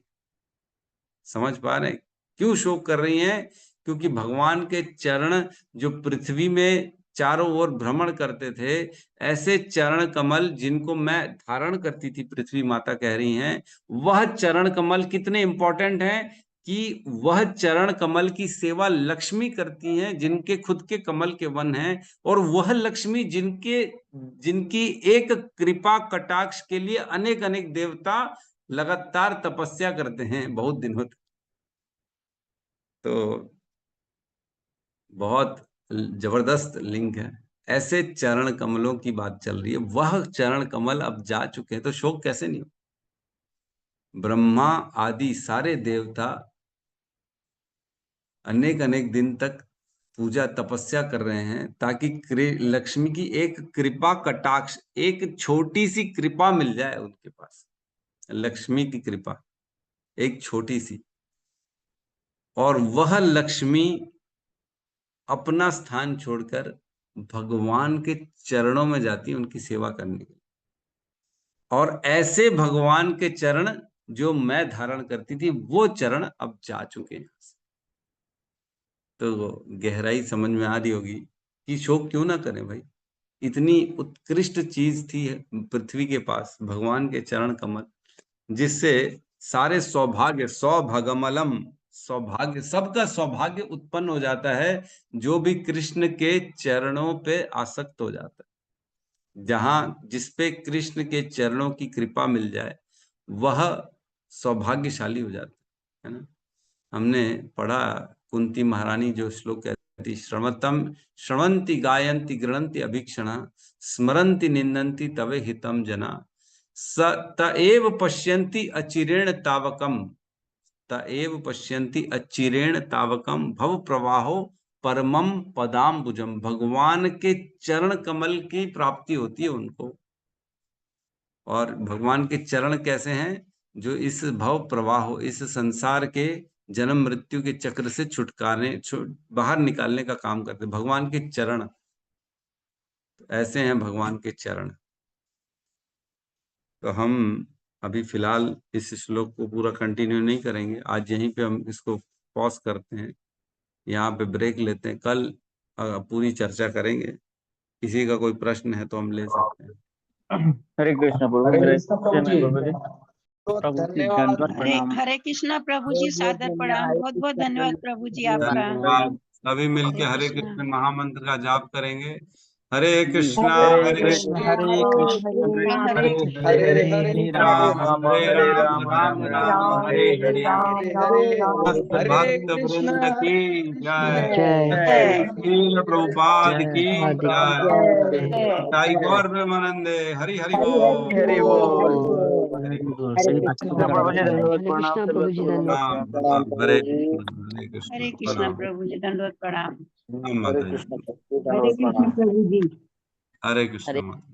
समझ पा रहे क्यों शोक कर रही हैं, क्योंकि भगवान के चरण जो पृथ्वी में चारों ओर भ्रमण करते थे, ऐसे चरण कमल जिनको मैं धारण करती थी, पृथ्वी माता कह रही हैं, वह चरण कमल कितने इंपॉर्टेंट हैं कि वह चरण कमल की सेवा लक्ष्मी करती हैं जिनके खुद के कमल के वन हैं, और वह लक्ष्मी जिनकी एक कृपा कटाक्ष के लिए अनेक अनेक देवता लगातार तपस्या करते हैं बहुत दिनों तक। तो बहुत जबरदस्त लिंक है। ऐसे चरण कमलों की बात चल रही है, वह चरण कमल अब जा चुके हैं तो शोक कैसे नहीं हो। ब्रह्मा आदि सारे देवता अनेक अनेक दिन तक पूजा तपस्या कर रहे हैं ताकि लक्ष्मी की एक कृपा कटाक्ष, एक छोटी सी कृपा मिल जाए उनके पास। लक्ष्मी की कृपा एक छोटी सी, और वह लक्ष्मी अपना स्थान छोड़कर भगवान के चरणों में जाती है उनकी सेवा करने के लिए। और ऐसे भगवान के चरण जो मैं धारण करती थी, वो चरण अब जा चुके हैं। तो गहराई समझ में आ रही होगी कि शोक क्यों ना करें भाई। इतनी उत्कृष्ट चीज थी पृथ्वी के पास भगवान के चरण कमल, जिससे सारे सौभाग्य, सौभागमलम, सौभाग्य, सबका सौभाग्य उत्पन्न हो जाता है जो भी कृष्ण के चरणों पे आसक्त हो जाता है। जहां जिसपे कृष्ण के चरणों की कृपा मिल जाए वह सौभाग्यशाली हो जाता है ना। हमने पढ़ा कुंती महारानी जो श्लोक कहती, श्रवंती गायंती गृणंती अभीक्षणा स्मरंती निंदन्ति तवे हितम जना तएव पश्यन्ति अचिरेण तावकम, तएव पश्यन्ति अचिरेण तावकम भव प्रवाहो परमम पदाम्बुजम। भगवान के चरण कमल की प्राप्ति होती है उनको। और भगवान के चरण कैसे हैं? जो इस भव प्रवाह, इस संसार के जन्म मृत्यु के चक्र से बाहर निकालने का काम करते। भगवान के चरण ऐसे हैं, भगवान के चरण। तो हम अभी फिलहाल इस श्लोक को पूरा कंटिन्यू नहीं करेंगे, आज यहीं पे हम इसको पॉज करते हैं, यहाँ पे ब्रेक लेते हैं। कल पूरी चर्चा करेंगे। किसी का कोई प्रश्न है तो हम ले सकते हैं। हरे कृष्ण प्रभु। हरे मेरे कृष्ण प्रभु जी। प्रभु जी प्रभु जी धन्यवाद। दंडवत हरे प्रणाम। हरे कृष्णा प्रभु जी, सादर प्रणाम। बहुत बहुत धन्यवाद प्रभु जी आपका। धन्यवाद। सभी मिलके हरे हरे कृष्णा। कृष्ण महामंत्र का जाप करेंगे। हरे कृष्णा हरे हरे कृष्ण हरे कृष्ण हरे कृष्ण हरे हरे हरे राम राम हरे हरे राम राम राम राम राम राम हरे हरे हरे। हरे हरे समस्त हरे भक्त कृष्ण वृंद की जय। जय श्रील प्रभुपाद जय की राधे जय। ताई जय गौर प्रेमानंदे हरि हरि बोल। हरि बोल। हरे हरे कृष्ण प्रभु जी दंडवत प्रणाम। प्रणाम प्रणाम। हरे कृष्ण हरे कृष्णा प्रणाम। प्रभु जी, दंडवत प्रणाम। प्रणाम माता जी। हरे कृष्ण प्रभु जी। हरे कृष्ण माता।